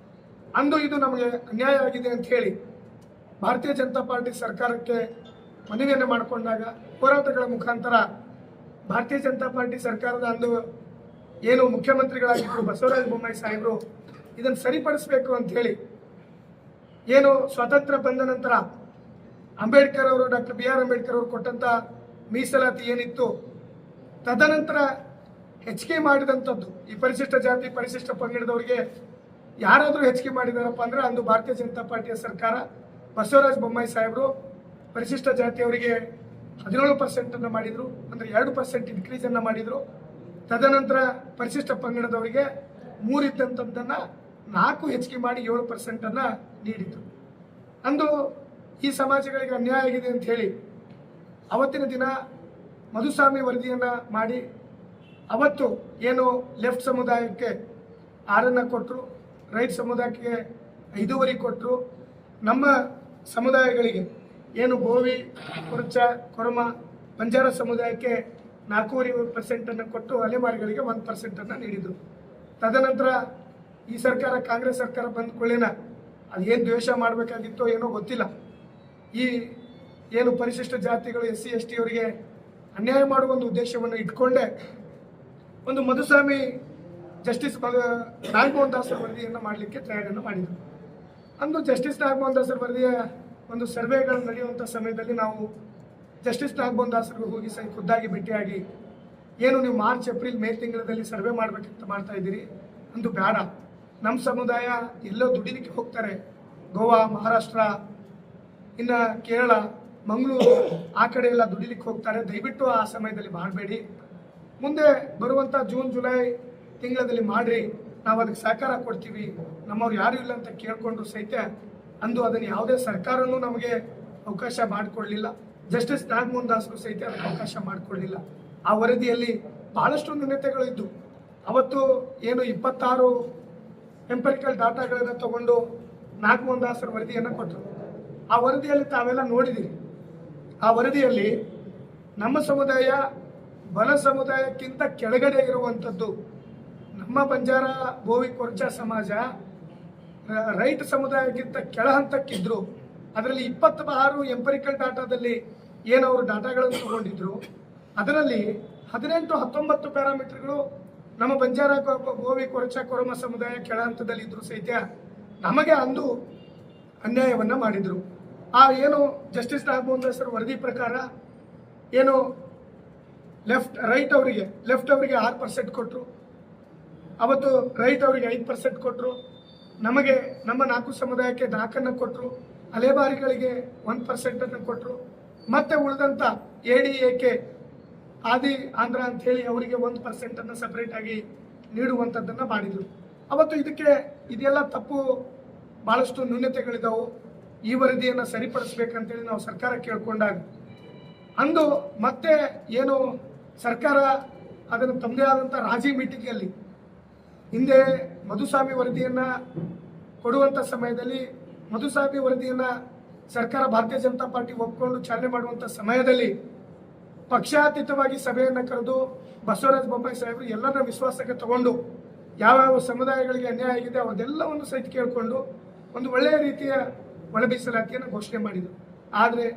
ಅಂದು ಇದು ನಮಗೆ ಅನ್ಯಾಯ ಆಗಿದೆ ಅಂತ ಹೇಳಿ ಭಾರತೀಯ ಜನತಾ ಪಾರ್ಟಿ ಸರ್ಕಾರಕ್ಕೆ ಮನವಿಯನ್ನು ಮಾಡಿಕೊಂಡಾಗ ಹೋರಾಟಗಳ ಮುಖಾಂತರ ಭಾರತೀಯ ಜನತಾ ಪಾರ್ಟಿ ಸರ್ಕಾರದ ಅಂದು ಏನು ಮುಖ್ಯಮಂತ್ರಿಗಳಾಗಿದ್ದರು ಬಸವರಾಜ ಬೊಮ್ಮಾಯಿ ಸಾಹೇಬರು ಇದನ್ನು ಸರಿಪಡಿಸಬೇಕು ಅಂತ ಹೇಳಿ ಏನು ಸ್ವಾತಂತ್ರ್ಯ ಬಂದ ನಂತರ ಅಂಬೇಡ್ಕರ್ ಅವರು ಡಾಕ್ಟರ್ BR ಅಂಬೇಡ್ಕರ್ ಅವರು ಕೊಟ್ಟಂತ ಮೀಸಲಾತಿ ಏನಿತ್ತು ತದನಂತರ ಹೆಚ್ಚಿಗೆ ಮಾಡಿದಂಥದ್ದು ಈ ಪರಿಶಿಷ್ಟ ಜಾತಿ ಪರಿಶಿಷ್ಟ ಪಂಗಡದವರಿಗೆ ಯಾರಾದರೂ ಹೆಚ್ಚಿಗೆ ಮಾಡಿದಾರಪ್ಪ ಅಂದ್ರೆ ಅಂದು ಭಾರತೀಯ ಜನತಾ ಪಾರ್ಟಿಯ ಸರ್ಕಾರ ಬಸವರಾಜ ಬೊಮ್ಮಾಯಿ ಸಾಹೇಬರು ಪರಿಶಿಷ್ಟ ಜಾತಿಯವರಿಗೆ 17% ಅನ್ನು ಮಾಡಿದ್ರು, ಅಂದ್ರೆ 2% ಇನ್ಕ್ರೀಸ್ ಅನ್ನು ಮಾಡಿದ್ರು. ತದನಂತರ ಪರಿಶಿಷ್ಟ ಪಂಗಡದವರಿಗೆ 3 ಇದ್ದಂಥದ್ದನ್ನ 4 ಹೆಚ್ಚಿಗೆ ಮಾಡಿ 7% ಅನ್ನ ನೀಡಿದ್ರು. ಅಂದು ಈ ಸಮಾಜಗಳಿಗೆ ಅನ್ಯಾಯ ಆಗಿದೆ ಅಂತ ಹೇಳಿ ಅವತ್ತಿನ ದಿನ ಮಧುಸ್ವಾಮಿ ವರದಿಯನ್ನ ಮಾಡಿ ಅವತ್ತು ಏನು ಲೆಫ್ಟ್ ಸಮುದಾಯಕ್ಕೆ 6 ಕೊಟ್ಟರು, ರೈಟ್ ಸಮುದಾಯಕ್ಕೆ 5.5 ಕೊಟ್ಟರು, ನಮ್ಮ ಸಮುದಾಯಗಳಿಗೆ ಏನು ಬೋವಿ ಕೊರಚ ಕೊರಮ ಬಂಜಾರ ಸಮುದಾಯಕ್ಕೆ 4.5% ಅನ್ನು ಕೊಟ್ಟು ಅಲೆಮಾರಿಗಳಿಗೆ 1% ಅನ್ನು ನೀಡಿದರು. ತದನಂತರ ಈ ಸರ್ಕಾರ ಕಾಂಗ್ರೆಸ್ ಸರ್ಕಾರ ಬಂದ ಕೂಡಲೇನ ಅದೇನು ದ್ವೇಷ ಮಾಡಬೇಕಾಗಿತ್ತೋ ಏನೋ ಗೊತ್ತಿಲ್ಲ, ಈ ಏನು ಪರಿಶಿಷ್ಟ ಜಾತಿಗಳು SC ST ಅವರಿಗೆ ಅನ್ಯಾಯ ಮಾಡುವ ಒಂದು ಉದ್ದೇಶವನ್ನು ಇಟ್ಕೊಂಡೇ ಒಂದು ಮಧುಸ್ವಾಮಿ ಜಸ್ಟಿಸ್ ನಾಗಮೋಹನ್ ದಾಸರ ವರದಿಯನ್ನು ಮಾಡಲಿಕ್ಕೆ ತಯಾರಿಯನ್ನು ಮಾಡಿದರು. ಅಂದು ಜಸ್ಟಿಸ್ ನಾಗಮೋಹನ್ ದಾಸರ ವರದಿಯ ಒಂದು ಸರ್ವೆಗಳು ನಡೆಯುವಂಥ ಸಮಯದಲ್ಲಿ ನಾವು ಜಸ್ಟಿಸ್ ನಾಗಮೋಹನ್ ದಾಸರಿಗೆ ಹೋಗಿ ಖುದ್ದಾಗಿ ಭೇಟಿಯಾಗಿ ಏನು ನೀವು ಮಾರ್ಚ್ ಏಪ್ರಿಲ್ ಮೇ ತಿಂಗಳಲ್ಲಿ ಸರ್ವೆ ಮಾಡಬೇಕಂತ ಮಾಡ್ತಾ ಇದ್ದೀರಿ, ಅಂದು ಬೇಡ, ನಮ್ಮ ಸಮುದಾಯ ಎಲ್ಲೋ ದುಡಿಲಿಕ್ಕೆ ಹೋಗ್ತಾರೆ, ಗೋವಾ ಮಹಾರಾಷ್ಟ್ರ ಇನ್ನು ಕೇರಳ ಮಂಗಳೂರು ಆ ಕಡೆ ಎಲ್ಲ ದುಡಿಲಿಕ್ಕೆ ಹೋಗ್ತಾರೆ, ದಯವಿಟ್ಟು ಆ ಸಮಯದಲ್ಲಿ ಮಾಡಬೇಡಿ, ಮುಂದೆ ಬರುವಂಥ ಜೂನ್ ಜುಲೈ ತಿಂಗಳಲ್ಲಿ ಮಾಡ್ರಿ, ನಾವು ಅದಕ್ಕೆ ಸಹಕಾರ ಕೊಡ್ತೀವಿ, ನಮ್ಮವ್ರು ಯಾರು ಇಲ್ಲ ಅಂತ ಕೇಳಿಕೊಂಡ್ರು ಸಹಿತ ಅಂದು ಅದನ್ನು ಯಾವುದೇ ಸರ್ಕಾರನೂ ನಮಗೆ ಅವಕಾಶ ಮಾಡಿಕೊಡ್ಲಿಲ್ಲ. ಜಸ್ಟಿಸ್ ನಾಗಮೋಹನ್ ದಾಸರು ಸಹಿತ ಅದಕ್ಕೆ ಅವಕಾಶ ಮಾಡಿಕೊಡ್ಲಿಲ್ಲ. ಆ ವರದಿಯಲ್ಲಿ ಬಹಳಷ್ಟು ನ್ಯೂನತೆಗಳು ಇದ್ದು ಅವತ್ತು ಏನು 26 ಎಂಪರಿಕಲ್ ಡಾಟಾಗಳನ್ನು ತಗೊಂಡು ನಾಗಮೋಹನ್ ದಾಸರ ವರದಿಯನ್ನು ಕೊಟ್ಟರು. ಆ ವರದಿಯಲ್ಲಿ ತಾವೆಲ್ಲ ನೋಡಿದಿರಿ. ಆ ವರದಿಯಲ್ಲಿ ನಮ್ಮ ಸಮುದಾಯ ಬಲ ಸಮುದಾಯಕ್ಕಿಂತ ಕೆಳಗಡೆ ಇರುವಂಥದ್ದು, ನಮ್ಮ ಬಂಜಾರ ಬೋವಿ ಕೊರ್ಚ ಸಮಾಜ ರೈತ ಸಮುದಾಯಕ್ಕಿಂತ ಕೆಳ ಹಂತಕ್ಕಿದ್ರು. ಅದರಲ್ಲಿ 26 ಎಂಪರಿಕಲ್ ಡಾಟಾದಲ್ಲಿ ಏನವರು ಡಾಟಾಗಳನ್ನು ತಗೊಂಡಿದ್ರು, ಅದರಲ್ಲಿ 18-19 ಪ್ಯಾರಾಮೀಟರ್ಗಳು ನಮ್ಮ ಬಂಜಾರ ಬೋವಿ ಕೊರಚ ಕೊರಮ ಸಮುದಾಯ ಕೆಳ ಹಂತದಲ್ಲಿ ಇದ್ರು ಸಹಿತ ನಮಗೆ ಅಂದು ಅನ್ಯಾಯವನ್ನು ಮಾಡಿದರು. ಆ ಏನು ಜಸ್ಟಿಸ್ ನಾಗಮೋಹನ್ ದಾಸರ ವರದಿ ಪ್ರಕಾರ ಏನು ಲೆಫ್ಟ್ ಅವರಿಗೆ 6% ಕೊಟ್ಟರು, ಅವತ್ತು ರೈಟ್ ಅವರಿಗೆ 5% ಕೊಟ್ಟರು, ನಮಗೆ ನಮ್ಮ 4 ಸಮುದಾಯಕ್ಕೆ 4 ಕೊಟ್ಟರು, ಅಲೆಮಾರಿಗಳಿಗೆ 1% ಅನ್ನು ಕೊಟ್ಟರು, ಮತ್ತೆ ಉಳಿದಂಥ ADAK ಆದಿ ಆಂಧ್ರ ಅಂತ ಹೇಳಿ ಅವರಿಗೆ 1% ಅನ್ನು ಸಪರೇಟ್ ಆಗಿ ನೀಡುವಂಥದ್ದನ್ನು ಮಾಡಿದರು. ಅವತ್ತು ಇದೆಲ್ಲ ತಪ್ಪು, ಭಾಳಷ್ಟು ನ್ಯೂನತೆಗಳಿದ್ದಾವೆ, ಈ ವರದಿಯನ್ನು ಸರಿಪಡಿಸ್ಬೇಕಂತೇಳಿ ನಾವು ಸರ್ಕಾರ ಕೇಳ್ಕೊಂಡಾಗ ಅಂದು ಮತ್ತೆ ಏನು ಸರ್ಕಾರ ಅದನ್ನು ತಮ್ಮದೇ ಆದಂಥ ರಾಜಿ ಮೀಟಿಂಗಲ್ಲಿ ಹಿಂದೆ ಮಧುಸ್ವಾಮಿ ವರದಿಯನ್ನು ಕೊಡುವಂಥ ಸಮಯದಲ್ಲಿ ಮಧುಸ್ವಾಮಿ ವರದಿಯನ್ನು ಸರ್ಕಾರ ಭಾರತೀಯ ಜನತಾ ಪಾರ್ಟಿ ಒಪ್ಪಿಕೊಂಡು ಚಾಲನೆ ಮಾಡುವಂಥ ಸಮಯದಲ್ಲಿ ಪಕ್ಷಾತೀತವಾಗಿ ಸಭೆಯನ್ನು ಕರೆದು ಬಸವರಾಜ ಬೊಮ್ಮಾಯಿ ಸಾಹೇಬರು ಎಲ್ಲರನ್ನ ವಿಶ್ವಾಸಕ್ಕೆ ತಗೊಂಡು ಯಾವ್ಯಾವ ಸಮುದಾಯಗಳಿಗೆ ಅನ್ಯಾಯ ಆಗಿದೆ ಅವರೆಲ್ಲವನ್ನು ಸಹಿತ ಕೇಳಿಕೊಂಡು ಒಂದು ಒಳ್ಳೆಯ ರೀತಿಯ ಒಳ ಮೀಸಲಾತಿಯನ್ನು ಘೋಷಣೆ ಮಾಡಿದರು. ಆದರೆ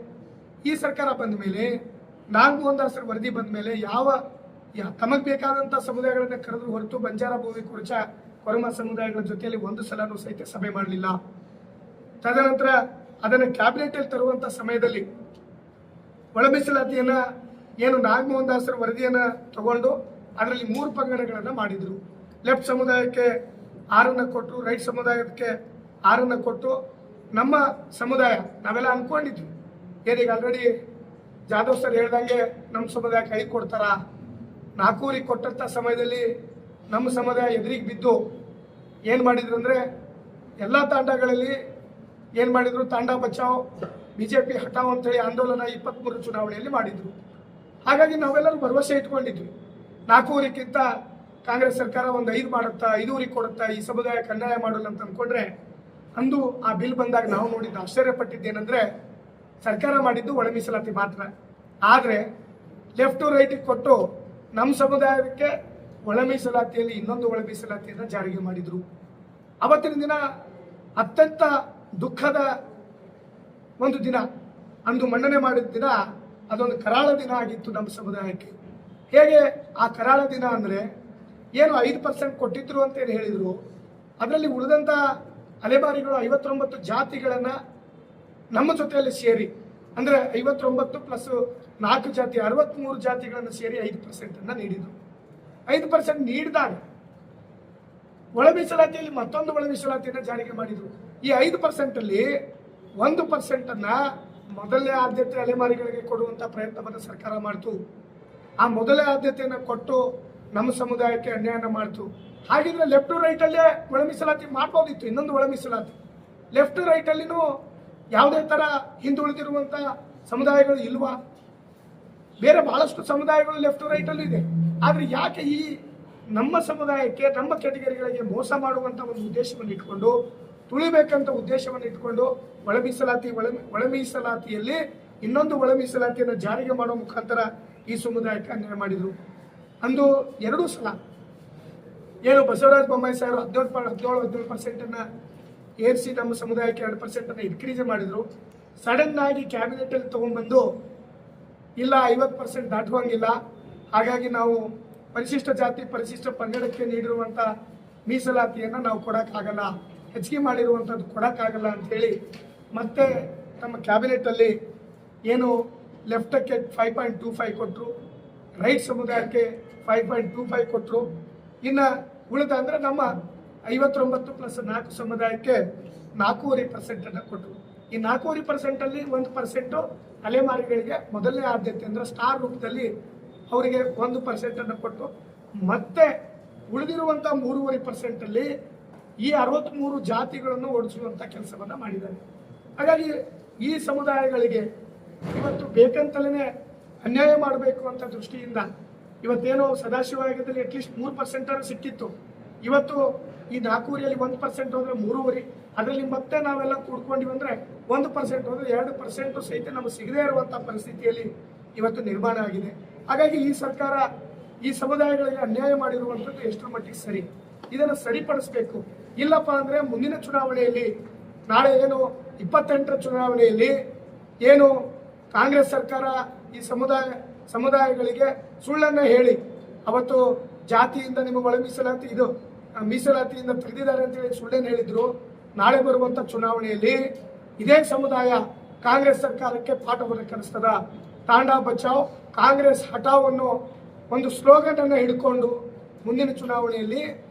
ಈ ಸರ್ಕಾರ ಬಂದ ಮೇಲೆ ನಾಗಮೋಹನ್ ದಾಸರ ವರದಿ ಬಂದ ಮೇಲೆ ತಮಗೆ ಬೇಕಾದಂಥ ಸಮುದಾಯಗಳನ್ನ ಕರೆದ್ರು ಹೊರತು ಬಂಜಾರ ಬೋವಿ ಕೊರಚ ಕೊರಮ ಸಮುದಾಯಗಳ ಜೊತೆಯಲ್ಲಿ ಒಂದು ಸಲನೂ ಸಹಿತ ಸಭೆ ಮಾಡಲಿಲ್ಲ. ತದನಂತರ ಅದನ್ನು ಕ್ಯಾಬಿನೆಟಲ್ಲಿ ತರುವಂಥ ಸಮಯದಲ್ಲಿ ಒಳ ಮೀಸಲಾತಿಯನ್ನು ಏನು ನಾಗಮೋಹನ್ ದಾಸರ ವರದಿಯನ್ನು ತಗೊಂಡು ಅದರಲ್ಲಿ 3 ಪಂಗಡಗಳನ್ನು ಮಾಡಿದರು. ಲೆಫ್ಟ್ ಸಮುದಾಯಕ್ಕೆ 6 ಕೊಟ್ಟರು, ರೈಟ್ ಸಮುದಾಯಕ್ಕೆ 6 ಕೊಟ್ಟು ನಮ್ಮ ಸಮುದಾಯ ನಾವೆಲ್ಲ ಅಂದ್ಕೊಂಡಿದ್ವಿ ಏನೀಗ ಆಲ್ರೆಡಿ ಜಾಧವ್ ಸರ್ ಹೇಳ್ದಂಗೆ ನಮ್ಮ ಸಮುದಾಯಕ್ಕೆ 5 ಕೊಡ್ತಾರ, 4 ಕೊಟ್ಟಂಥ ಸಮಯದಲ್ಲಿ ನಮ್ಮ ಸಮುದಾಯ ಎದುರಿಗೆ ಬಿದ್ದು ಏನು ಮಾಡಿದ್ರು ಅಂದರೆ ಎಲ್ಲ ತಾಂಡಗಳಲ್ಲಿ ಏನು ಮಾಡಿದ್ರು, ತಾಂಡ ಬಚಾವ್ ಬಿಜೆಪಿ ಹಟಾವ್ ಅಂತೇಳಿ ಆಂದೋಲನ 23 ಚುನಾವಣೆಯಲ್ಲಿ ಮಾಡಿದ್ರು. ಹಾಗಾಗಿ ನಾವೆಲ್ಲರೂ ಭರವಸೆ ಇಟ್ಕೊಂಡಿದ್ವಿ, 4 ಊರಿಗಿಂತ ಕಾಂಗ್ರೆಸ್ ಸರ್ಕಾರ ಒಂದು 5 ಮಾಡುತ್ತಾ, 5 ಊರಿಗೆ ಕೊಡುತ್ತಾ, ಈ ಸಮುದಾಯಕ್ಕೆ ಅನ್ಯಾಯ ಮಾಡಲ್ಲ ಅಂತ ಅಂದ್ಕೊಂಡ್ರೆ, ಅಂದು ಆ ಬಿಲ್ ಬಂದಾಗ ನಾವು ನೋಡಿದ್ದು ಆಶ್ಚರ್ಯಪಟ್ಟಿದ್ದೇನೆಂದ್ರೆ, ಸರ್ಕಾರ ಮಾಡಿದ್ದು ಒಳ ಮೀಸಲಾತಿ ಮಾತ್ರ. ಆದರೆ ಲೆಫ್ಟ್ ರೈಟ್ ಕೊಟ್ಟು ನಮ್ಮ ಸಮುದಾಯಕ್ಕೆ ಒಳ ಮೀಸಲಾತಿಯಲ್ಲಿ ಇನ್ನೊಂದು ಒಳ ಮೀಸಲಾತಿಯನ್ನು ಜಾರಿಗೆ ಮಾಡಿದ್ರು. ಅವತ್ತಿನ ದಿನ ಅತ್ಯಂತ ದುಃಖದ ಒಂದು ದಿನ, ಅಂದು ಮನ್ನಣೆ ಮಾಡಿದ ದಿನ ಅದೊಂದು ಕರಾಳ ದಿನ ಆಗಿತ್ತು ನಮ್ಮ ಸಮುದಾಯಕ್ಕೆ. ಹೇಗೆ ಆ ಕರಾಳ ದಿನ ಅಂದರೆ, ಏನು 5% ಕೊಟ್ಟಿದ್ರು ಅಂತೇನು ಹೇಳಿದರು, ಅದರಲ್ಲಿ ಉಳಿದಂಥ ಅಲೆಮಾರಿಗಳು 59 ಜಾತಿಗಳನ್ನು ನಮ್ಮ ಜೊತೆಯಲ್ಲಿ ಸೇರಿ, ಅಂದರೆ 59 ಪ್ಲಸ್ 4 ಜಾತಿ 63 ಜಾತಿಗಳನ್ನು ಸೇರಿ 5% ನೀಡಿದರು. 5% ನೀಡಿದಾಗ ಒಳ ಮೀಸಲಾತಿಯಲ್ಲಿ ಮತ್ತೊಂದು ಒಳ ಮೀಸಲಾತಿಯನ್ನು ಜಾರಿಗೆ ಮಾಡಿದರು. ಈ 5%ಅಲ್ಲಿ 1%ಅನ್ನು ಮೊದಲನೇ ಆದ್ಯತೆ ಅಲೆಮಾರಿಗಳಿಗೆ ಕೊಡುವಂಥ ಪ್ರಯತ್ನವನ್ನು ಸರ್ಕಾರ ಮಾಡ್ತು. ಆ ಮೊದಲನೇ ಆದ್ಯತೆಯನ್ನು ಕೊಟ್ಟು ನಮ್ಮ ಸಮುದಾಯಕ್ಕೆ ಅನ್ಯಾಯನ ಮಾಡ್ತು. ಹಾಗಿದ್ರೆ ಲೆಫ್ಟ್ ರೈಟಲ್ಲೇ ಒಳ ಮೀಸಲಾತಿ ಮಾಡ್ಬೋದಿತ್ತು, ಇನ್ನೊಂದು ಒಳ ಮೀಸಲಾತಿ. ಲೆಫ್ಟ್ ರೈಟಲ್ಲಿನೂ ಯಾವುದೇ ಥರ ಹಿಂದುಳಿದಿರುವಂಥ ಸಮುದಾಯಗಳು ಇಲ್ವಾ? ಬೇರೆ ಬಹಳಷ್ಟು ಸಮುದಾಯಗಳು ಲೆಫ್ಟ್ ರೈಟಲ್ಲೂ ಇದೆ. ಆದರೆ ಯಾಕೆ ಈ ನಮ್ಮ ಸಮುದಾಯಕ್ಕೆ, ನಮ್ಮ ಕೆಟಗರಿಗಳಿಗೆ ಮೋಸ ಮಾಡುವಂಥ ಒಂದು ಉದ್ದೇಶವನ್ನು ಇಟ್ಕೊಂಡು, ತುಳಿಬೇಕಂತ ಉದ್ದೇಶವನ್ನು ಇಟ್ಕೊಂಡು ಒಳ ಮೀಸಲಾತಿಯಲ್ಲಿ ಇನ್ನೊಂದು ಒಳ ಮೀಸಲಾತಿಯನ್ನು ಜಾರಿಗೆ ಮಾಡೋ ಮುಖಾಂತರ ಈ ಸಮುದಾಯಕ್ಕೆ ಅನ್ಯಾಯ ಮಾಡಿದರು. ಅಂದು 2 ಸಲ ಏನು ಬಸವರಾಜ ಬೊಮ್ಮಾಯಿ ಸಾಹೇಬರು 17% ಏರಿಸಿ ನಮ್ಮ ಸಮುದಾಯಕ್ಕೆ 2% ಇನ್ಕ್ರೀಸ್ ಮಾಡಿದರು. ಸಡನ್ ಆಗಿ ಕ್ಯಾಬಿನೆಟಲ್ಲಿ ತೊಗೊಂಡ್ಬಂದು, ಇಲ್ಲ 50% ದಾಟುವಂಗಿಲ್ಲ, ಹಾಗಾಗಿ ನಾವು ಪರಿಶಿಷ್ಟ ಜಾತಿ ಪರಿಶಿಷ್ಟ ಪಂಗಡಕ್ಕೆ ನೀಡಿರುವಂಥ ಮೀಸಲಾತಿಯನ್ನು ನಾವು ಕೊಡೋಕ್ಕಾಗಲ್ಲ, ಹೆಚ್ಚಿಗೆ ಮಾಡಿರುವಂಥದ್ದು ಕೊಡೋಕ್ಕಾಗಲ್ಲ ಅಂಥೇಳಿ ಮತ್ತೆ ತಮ್ಮ ಕ್ಯಾಬಿನೆಟಲ್ಲಿ ಏನು ಲೆಫ್ಟಕ್ಕೆ 5.25 ಕೊಟ್ಟರು, ರೈಟ್ ಸಮುದಾಯಕ್ಕೆ 5.25 ಕೊಟ್ಟರು. ಇನ್ನು ಉಳಿದ ಅಂದರೆ ನಮ್ಮ 59 ಪ್ಲಸ್ 4 ಸಮುದಾಯಕ್ಕೆ 4.5% ಕೊಟ್ಟರು. ಈ 4.5%ಅಲ್ಲಿ 1% ಅಲೆಮಾರಿಗಳಿಗೆ ಮೊದಲನೇ ಆದ್ಯತೆ ಅಂದರೆ ಸ್ಟಾರ್ ರೂಪದಲ್ಲಿ ಅವರಿಗೆ 1% ಕೊಟ್ಟು, ಮತ್ತೆ ಉಳಿದಿರುವಂಥ 3.5%ಅಲ್ಲಿ ಈ 63 ಜಾತಿಗಳನ್ನು ಓಡಿಸುವಂಥ ಕೆಲಸವನ್ನು ಮಾಡಿದ್ದಾರೆ. ಹಾಗಾಗಿ ಈ ಸಮುದಾಯಗಳಿಗೆ ಇವತ್ತು ಬೇಕಂತಲೇ ಅನ್ಯಾಯ ಮಾಡಬೇಕು ಅಂತ ದೃಷ್ಟಿಯಿಂದ ಇವತ್ತೇನೋ ಸದಾಶಿವದಲ್ಲಿ ಅಟ್ಲೀಸ್ಟ್ 3% ಸಿಕ್ಕಿತ್ತು. ಇವತ್ತು ಈ 4 ಊರಿಯಲ್ಲಿ 1% ಹೋದರೆ 3 ಊರಿ, ಅದರಲ್ಲಿ ಮತ್ತೆ ನಾವೆಲ್ಲ ಕೂಡ್ಕೊಂಡಿವಿ ಅಂದರೆ 1% ಹೋದರೆ 2% ಸಹಿತ ನಮಗೆ ಸಿಗದೇ ಇರುವಂಥ ಪರಿಸ್ಥಿತಿಯಲ್ಲಿ ಇವತ್ತು ನಿರ್ಮಾಣ ಆಗಿದೆ. ಹಾಗಾಗಿ ಈ ಸರ್ಕಾರ ಈ ಸಮುದಾಯಗಳಿಗೆ ಅನ್ಯಾಯ ಮಾಡಿರುವಂಥದ್ದು ಎಷ್ಟರ ಮಟ್ಟಿಗೆ ಸರಿ, ಇದನ್ನು ಸರಿಪಡಿಸಬೇಕು. ಇಲ್ಲಪ್ಪ ಅಂದರೆ ಮುಂದಿನ ಚುನಾವಣೆಯಲ್ಲಿ, ನಾಳೆ ಏನು 28ರ ಚುನಾವಣೆಯಲ್ಲಿ ಏನು ಕಾಂಗ್ರೆಸ್ ಸರ್ಕಾರ ಈ ಸಮುದಾಯಗಳಿಗೆ ಸುಳ್ಳನ್ನು ಹೇಳಿ ಅವತ್ತು ಜಾತಿಯಿಂದ ನಿಮಗೆ ಒಳ ಮೀಸಲಾತಿ ಇದು ಮೀಸಲಾತಿಯಿಂದ ತೆಗೆದಿದ್ದಾರೆ ಅಂತೇಳಿ ಸುಳ್ಳನ್ನು ಹೇಳಿದ್ರು. ನಾಳೆ ಬರುವಂಥ ಚುನಾವಣೆಯಲ್ಲಿ ಇದೇ ಸಮುದಾಯ ಕಾಂಗ್ರೆಸ್ ಸರ್ಕಾರಕ್ಕೆ ಪಾಠವನ್ನು ಕಲಿಸ್ತದ. ತಾಂಡಾ ಬಚಾವ್ ಕಾಂಗ್ರೆಸ್ ಹಟಾವ್ ಅನ್ನೋ ಒಂದು ಸ್ಲೋಗನನ್ನು ಹಿಡ್ಕೊಂಡು ಮುಂದಿನ ಚುನಾವಣೆಯಲ್ಲಿ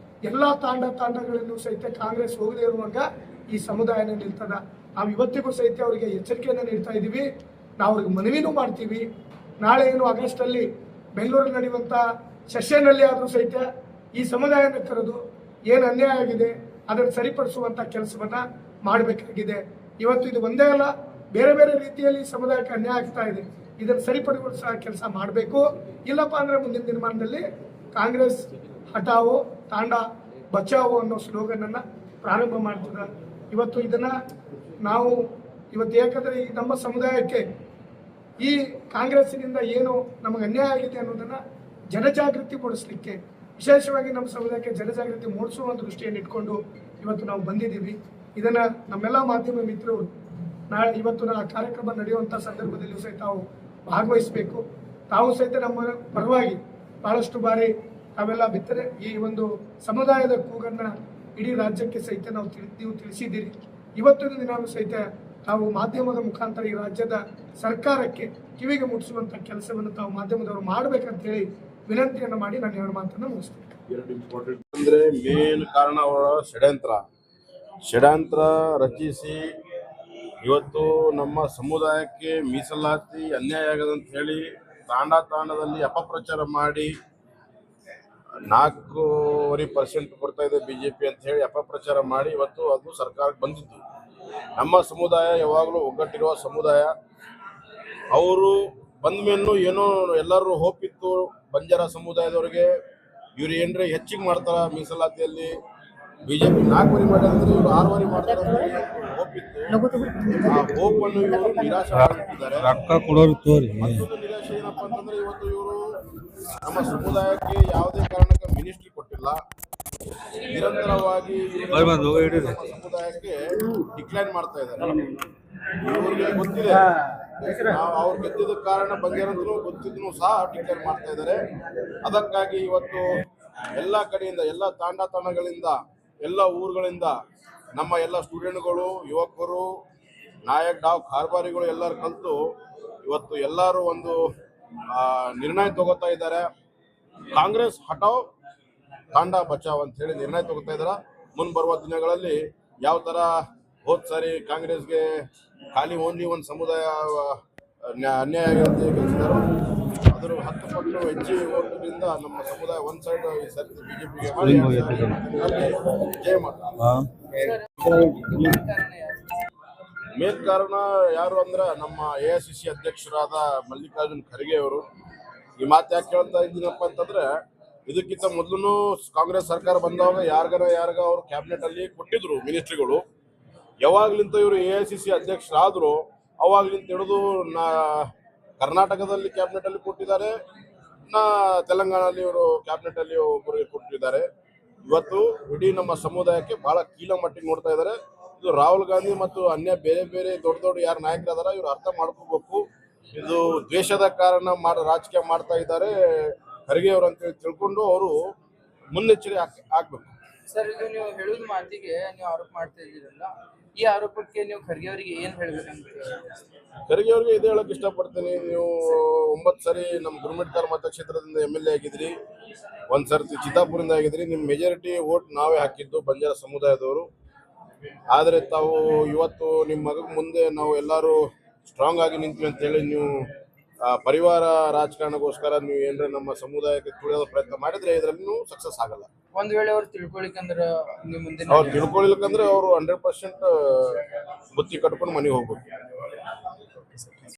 ಎಲ್ಲ ತಾಂಡಗಳನ್ನು ಸಹಿತ ಕಾಂಗ್ರೆಸ್ ಹೋಗದೇ ಇರುವಾಗ ಈ ಸಮುದಾಯನ ನಿಲ್ತದ. ನಾವು ಇವತ್ತಿಗೂ ಸಹಿತ ಅವರಿಗೆ ಎಚ್ಚರಿಕೆಯನ್ನು ನೀಡ್ತಾ ಇದ್ದೀವಿ, ನಾವು ಅವ್ರಿಗೆ ಮನವಿನೂ ಮಾಡ್ತೀವಿ. ನಾಳೆ ಏನು ಆಗಸ್ಟಲ್ಲಿ ಬೆಂಗಳೂರಲ್ಲಿ ನಡೆಯುವಂಥ ಸೆಷನ್ನಲ್ಲಿ ಆದರೂ ಸಹಿತ ಈ ಸಮುದಾಯನ ಕರೆದು ಏನು ಅನ್ಯಾಯ ಆಗಿದೆ ಅದನ್ನು ಸರಿಪಡಿಸುವಂಥ ಕೆಲಸವನ್ನು ಮಾಡಬೇಕಾಗಿದೆ. ಇವತ್ತು ಇದು ಒಂದೇ ಅಲ್ಲ, ಬೇರೆ ಬೇರೆ ರೀತಿಯಲ್ಲಿ ಸಮುದಾಯಕ್ಕೆ ಅನ್ಯಾಯ ಆಗ್ತಾ ಇದೆ, ಇದನ್ನು ಸರಿಪಡಿಸುವ ಕೆಲಸ ಮಾಡಬೇಕು. ಇಲ್ಲಪ್ಪ ಅಂದರೆ ಮುಂದಿನ ದಿನಮಾನದಲ್ಲಿ ಕಾಂಗ್ರೆಸ್ ಹಟಾವೋ ತಾಂಡ ಬಚಾವೋ ಅನ್ನೋ ಸ್ಲೋಗನನ್ನು ಪ್ರಾರಂಭ ಮಾಡ್ತದೆ. ಇವತ್ತು ಇದನ್ನು ನಾವು ಇವತ್ತು ಯಾಕಂದರೆ ಈ ನಮ್ಮ ಸಮುದಾಯಕ್ಕೆ ಈ ಕಾಂಗ್ರೆಸ್ಸಿನಿಂದ ಏನು ನಮಗೆ ಅನ್ಯಾಯ ಆಗಿದೆ ಅನ್ನೋದನ್ನು ಜನಜಾಗೃತಿ ಮೂಡಿಸಲಿಕ್ಕೆ, ವಿಶೇಷವಾಗಿ ನಮ್ಮ ಸಮುದಾಯಕ್ಕೆ ಜನಜಾಗೃತಿ ಮೂಡಿಸುವ ಒಂದು ದೃಷ್ಟಿಯನ್ನು ಇಟ್ಕೊಂಡು ಇವತ್ತು ನಾವು ಬಂದಿದ್ದೀವಿ. ಇದನ್ನು ನಮ್ಮೆಲ್ಲ ಮಾಧ್ಯಮ ಮಿತ್ರರು ಇವತ್ತು ಆ ಕಾರ್ಯಕ್ರಮ ನಡೆಯುವಂಥ ಸಂದರ್ಭದಲ್ಲಿಯೂ ಸಹಿತ ತಾವು ಭಾಗವಹಿಸಬೇಕು. ತಾವು ಸಹಿತ ನಮ್ಮ ಪರವಾಗಿ ಭಾಳಷ್ಟು ಬಾರಿ ತಾವೆಲ್ಲ ಬಿತ್ತನೆ ಈ ಒಂದು ಸಮುದಾಯದ ಕೂಗನ್ನು ಇಡೀ ರಾಜ್ಯಕ್ಕೆ ಸಹಿತ ನೀವು ತಿಳಿಸಿದ್ದೀರಿ. ಇವತ್ತಿನ ದಿನಾನು ಸಹಿತ ತಾವು ಮಾಧ್ಯಮದ ಮುಖಾಂತರ ಈ ರಾಜ್ಯದ ಸರ್ಕಾರಕ್ಕೆ ಕಿವಿಗೆ ಮುಟ್ಟಿಸುವಂಥ ಕೆಲಸವನ್ನು ತಾವು ಮಾಧ್ಯಮದವರು ಮಾಡಬೇಕಂತೇಳಿ ವಿನಂತಿಯನ್ನು ಮಾಡಿ ನಾನು 2 ಮಾತನ್ನು ಮುಗಿಸ್ತೀನಿ. ಅಂದ್ರೆ ಮೇನ್ ಕಾರಣ ಅವರ ಷಡ್ಯಂತ್ರ ರಚಿಸಿ ಇವತ್ತು ನಮ್ಮ ಸಮುದಾಯಕ್ಕೆ ಮೀಸಲಾತಿ ಅನ್ಯಾಯ ಆಗದಂತ ಹೇಳಿ ತಾಂಡದಲ್ಲಿ ಅಪಪ್ರಚಾರ ಮಾಡಿ 4.5% ಕೊಡ್ತಾ ಇದೆ ಬಿಜೆಪಿ ಅಂತ ಹೇಳಿ ಅಪಪ್ರಚಾರ ಮಾಡಿ ಇವತ್ತು ಅದು ಸರ್ಕಾರಕ್ಕೆ ಬಂದಿದ್ದು. ನಮ್ಮ ಸಮುದಾಯ ಯಾವಾಗಲೂ ಒಗ್ಗಟ್ಟಿರುವ ಸಮುದಾಯ. ಅವರು ಬಂದ ಮೇಲೂ ಏನೋ ಎಲ್ಲರೂ ಹೋಪ್ ಇತ್ತು ಬಂಜಾರ ಸಮುದಾಯದವರಿಗೆ ಇವ್ರು ಏನ್ರೆ ಹೆಚ್ಚಿಗೆ ಮಾಡ್ತಾರ ಮೀಸಲಾತಿಯಲ್ಲಿ. ಬಿಜೆಪಿ 4 ಬಾರಿ ಮಾಡಿದ್ರೆ ಇವರು 6 ಬಾರಿ ಮಾಡ್ತಾರೆ ಹೋಪ್ ಇತ್ತು. ಆ ಹೋಪ್ ಅನ್ನು ಇವರು ನಿರಾಶೆ ಮಾಡಿಬಿಟ್ಟಿದ್ದಾರೆ. ಮತ್ತೊಂದು ನಿರಾಶೆ ಏನಪ್ಪಾ ಅಂತಂದ್ರೆ ಇವತ್ತು ಇವರು ನಮ್ಮ ಸಮುದಾಯಕ್ಕೆ ಯಾವುದೇ ಕಾರಣಕ್ಕೆ ಮಿನಿಸ್ಟ್ರಿ ಕೊಟ್ಟಿಲ್ಲ. ನಿರಂತರವಾಗಿ ನಮ್ಮ ಸಮುದಾಯಕ್ಕೆ ಡಿಕ್ಲೈನ್ ಮಾಡ್ತಾ ಇದ್ದಾರೆ. ಇವ್ರಿಗೆ ಗೊತ್ತಿದೆ ನಾವು ಅವ್ರು ಗೆದ್ದಿದ್ದ ಕಾರಣ ಬಂದಿರೋದು ಗೊತ್ತಿದ್ರು ಸಹ ಡಿಕ್ಲೇರ್ ಮಾಡ್ತಾ ಇದ್ದಾರೆ. ಅದಕ್ಕಾಗಿ ಇವತ್ತು ಎಲ್ಲ ಕಡೆಯಿಂದ ಎಲ್ಲ ತಾಂಡಗಳಿಂದ ಎಲ್ಲ ಊರುಗಳಿಂದ ನಮ್ಮ ಎಲ್ಲ ಸ್ಟೂಡೆಂಟ್ಗಳು ಯುವಕರು ನಾಯಕ್ ಡಾವ್ ಕಾರ್ಬಾರಿಗಳು ಎಲ್ಲರೂ ಕಲಿತು ಇವತ್ತು ಎಲ್ಲರೂ ಒಂದು ನಿರ್ಣಯ ತಗೋತಾ ಇದ್ದಾರೆ. ಕಾಂಗ್ರೆಸ್ ಹಟಾವ್ ತಾಂಡ ಬಚಾವ್ ಅಂತ ಹೇಳಿ ನಿರ್ಣಯ ತಗೋತಾ ಇದ್ದಾರೆ. ಮುಂದೆ ಬರುವ ದಿನಗಳಲ್ಲಿ ಯಾವ ಥರ ಹೋದ್ ಸಾರಿ ಕಾಂಗ್ರೆಸ್ಗೆ ಖಾಲಿ ಓನ್ಲಿ ಒಂದು ಸಮುದಾಯ ಅನ್ಯಾಯ ಆಗುತ್ತೆ ಕೆಲಸಿದರು ಅದರ 10 ಪಟ್ಟು ಹೆಚ್ಚಿಗೆ ಓಟದಿಂದ ನಮ್ಮ ಸಮುದಾಯ ಒಂದು ಸೈಡ್ ಈ ಸರ್ತಿ ಬಿಜೆಪಿಗೆ ಜಯ ಮಾಡ್ತಾರೆ. ಮೇನ್ ಕಾರಣ ಯಾರು ಅಂದ್ರೆ ನಮ್ಮ AICC ಅಧ್ಯಕ್ಷರಾದ ಮಲ್ಲಿಕಾರ್ಜುನ್ ಖರ್ಗೆ ಅವರು. ಈ ಮಾತು ಯಾಕೆ ಕೇಳ್ತಾ ಇದ್ದೀನಪ್ಪ ಅಂತಂದ್ರೆ ಇದಕ್ಕಿಂತ ಮೊದಲು ಕಾಂಗ್ರೆಸ್ ಸರ್ಕಾರ ಬಂದಾಗ ಯಾರ್ಗ ಅವರು ಕ್ಯಾಬಿನೆಟ್ ಅಲ್ಲಿ ಕೊಟ್ಟಿದ್ರು ಮಿನಿಸ್ಟ್ರಿಗಳು. ಯಾವಾಗ್ಲಿಂತ ಇವರು AICC ಅಧ್ಯಕ್ಷರಾದ್ರು ಅವಾಗ್ಲಿಂತ ಹಿಡಿದು ಕರ್ನಾಟಕದಲ್ಲಿ ಕ್ಯಾಬಿನೆಟ್ ಅಲ್ಲಿ ಕೊಟ್ಟಿದ್ದಾರೆ, ತೆಲಂಗಾಣದಲ್ಲಿ ಇವರು ಕ್ಯಾಬಿನೆಟ್ ಅಲ್ಲಿ ಒಬ್ಬರಿಗೆ ಕೊಟ್ಟಿದ್ದಾರೆ. ಇವತ್ತು ಇಡೀ ನಮ್ಮ ಸಮುದಾಯಕ್ಕೆ ಬಹಳ ಕೀಳ ಮಟ್ಟಿಗೆ ನೋಡ್ತಾ ಇದ್ದಾರೆ. ಇದು ರಾಹುಲ್ ಗಾಂಧಿ ಮತ್ತು ಅನ್ಯ ಬೇರೆ ಬೇರೆ ದೊಡ್ಡ ಯಾರು ನಾಯಕರಾದಾರ ಇವ್ರು ಅರ್ಥ ಮಾಡ್ಕೋಬೇಕು. ಇದು ದ್ವೇಷದ ಕಾರಣ ರಾಜಕೀಯ ಮಾಡ್ತಾ ಇದ್ದಾರೆ ಖರ್ಗೆ ಅವರು ಅಂತೇಳಿ ತಿಳ್ಕೊಂಡು ಅವರು ಮುನ್ನೆಚ್ಚರಿ ಆಗ್ಬೇಕು. ಸರ್, ಇದು ನೀವು ಹೇಳುವ ಮಾತಿಗೆ ನೀವು ಆರೋಪ ಮಾಡ್ತಾ ಇದ್ದೀರಲ್ಲ, ಈ ಆರೋಪಕ್ಕೆ ನೀವು ಖರ್ಗೆ ಅವರಿಗೆ ಏನ್ ಹೇಳ್ಬೇಕಂತ? ಖರ್ಗೆ ಅವ್ರಿಗೆ ಇದೇ ಹೇಳಕ್ ಇಷ್ಟಪಡ್ತೀನಿ. ನೀವು 9 ಸರಿ ನಮ್ಮ ಗುರುಮಿಟ್ಕಲ್ ಮತಕ್ಷೇತ್ರದಿಂದ MLA ಆಗಿದ್ರಿ, 1 ಸರ್ತಿ ಚಿತ್ತಾಪುರದಿಂದ ಆಗಿದ್ರಿ. ನಿಮ್ಮ ಮೆಜಾರಿಟಿ ವೋಟ್ ನಾವೇ ಹಾಕಿದ್ದು ಬಂಜಾರ ಸಮುದಾಯದವರು. ಆದರೆ ತಾವು ಇವತ್ತು ನಿಮ್ಮ ಮಗ ಮುಂದೆ ನಾವು ಎಲ್ಲರೂ ಸ್ಟ್ರಾಂಗ್ ಆಗಿ ನಿಂತೀವಿ ಅಂತ ಹೇಳಿ ನೀವು ಪರಿವಾರ ರಾಜಕಾರಣಕ್ಕೋಸ್ಕರ ನೀವು ಏನ್ರ ನಮ್ಮ ಸಮುದಾಯಕ್ಕೆ ತುಳಿಯೋ ಪ್ರಯತ್ನ ಮಾಡಿದ್ರೆ ಇದರಲ್ಲಿ ನೀವು ಸಕ್ಸಸ್ ಆಗಲ್ಲ. ಒಂದ್ ವೇಳೆ ಅವ್ರು ತಿಳ್ಕೊಳಿಕಂದ್ರೆ ನೀವು ಮುಂದೆ ಅವ್ರು ತಿಳ್ಕೊಳಿಕಂದ್ರೆ ಅವರು 100% ಬುತ್ತಿ ಕಟ್ಕೊಂಡು ಮನೆಗೆ ಹೋಗ್ಬೇಕು.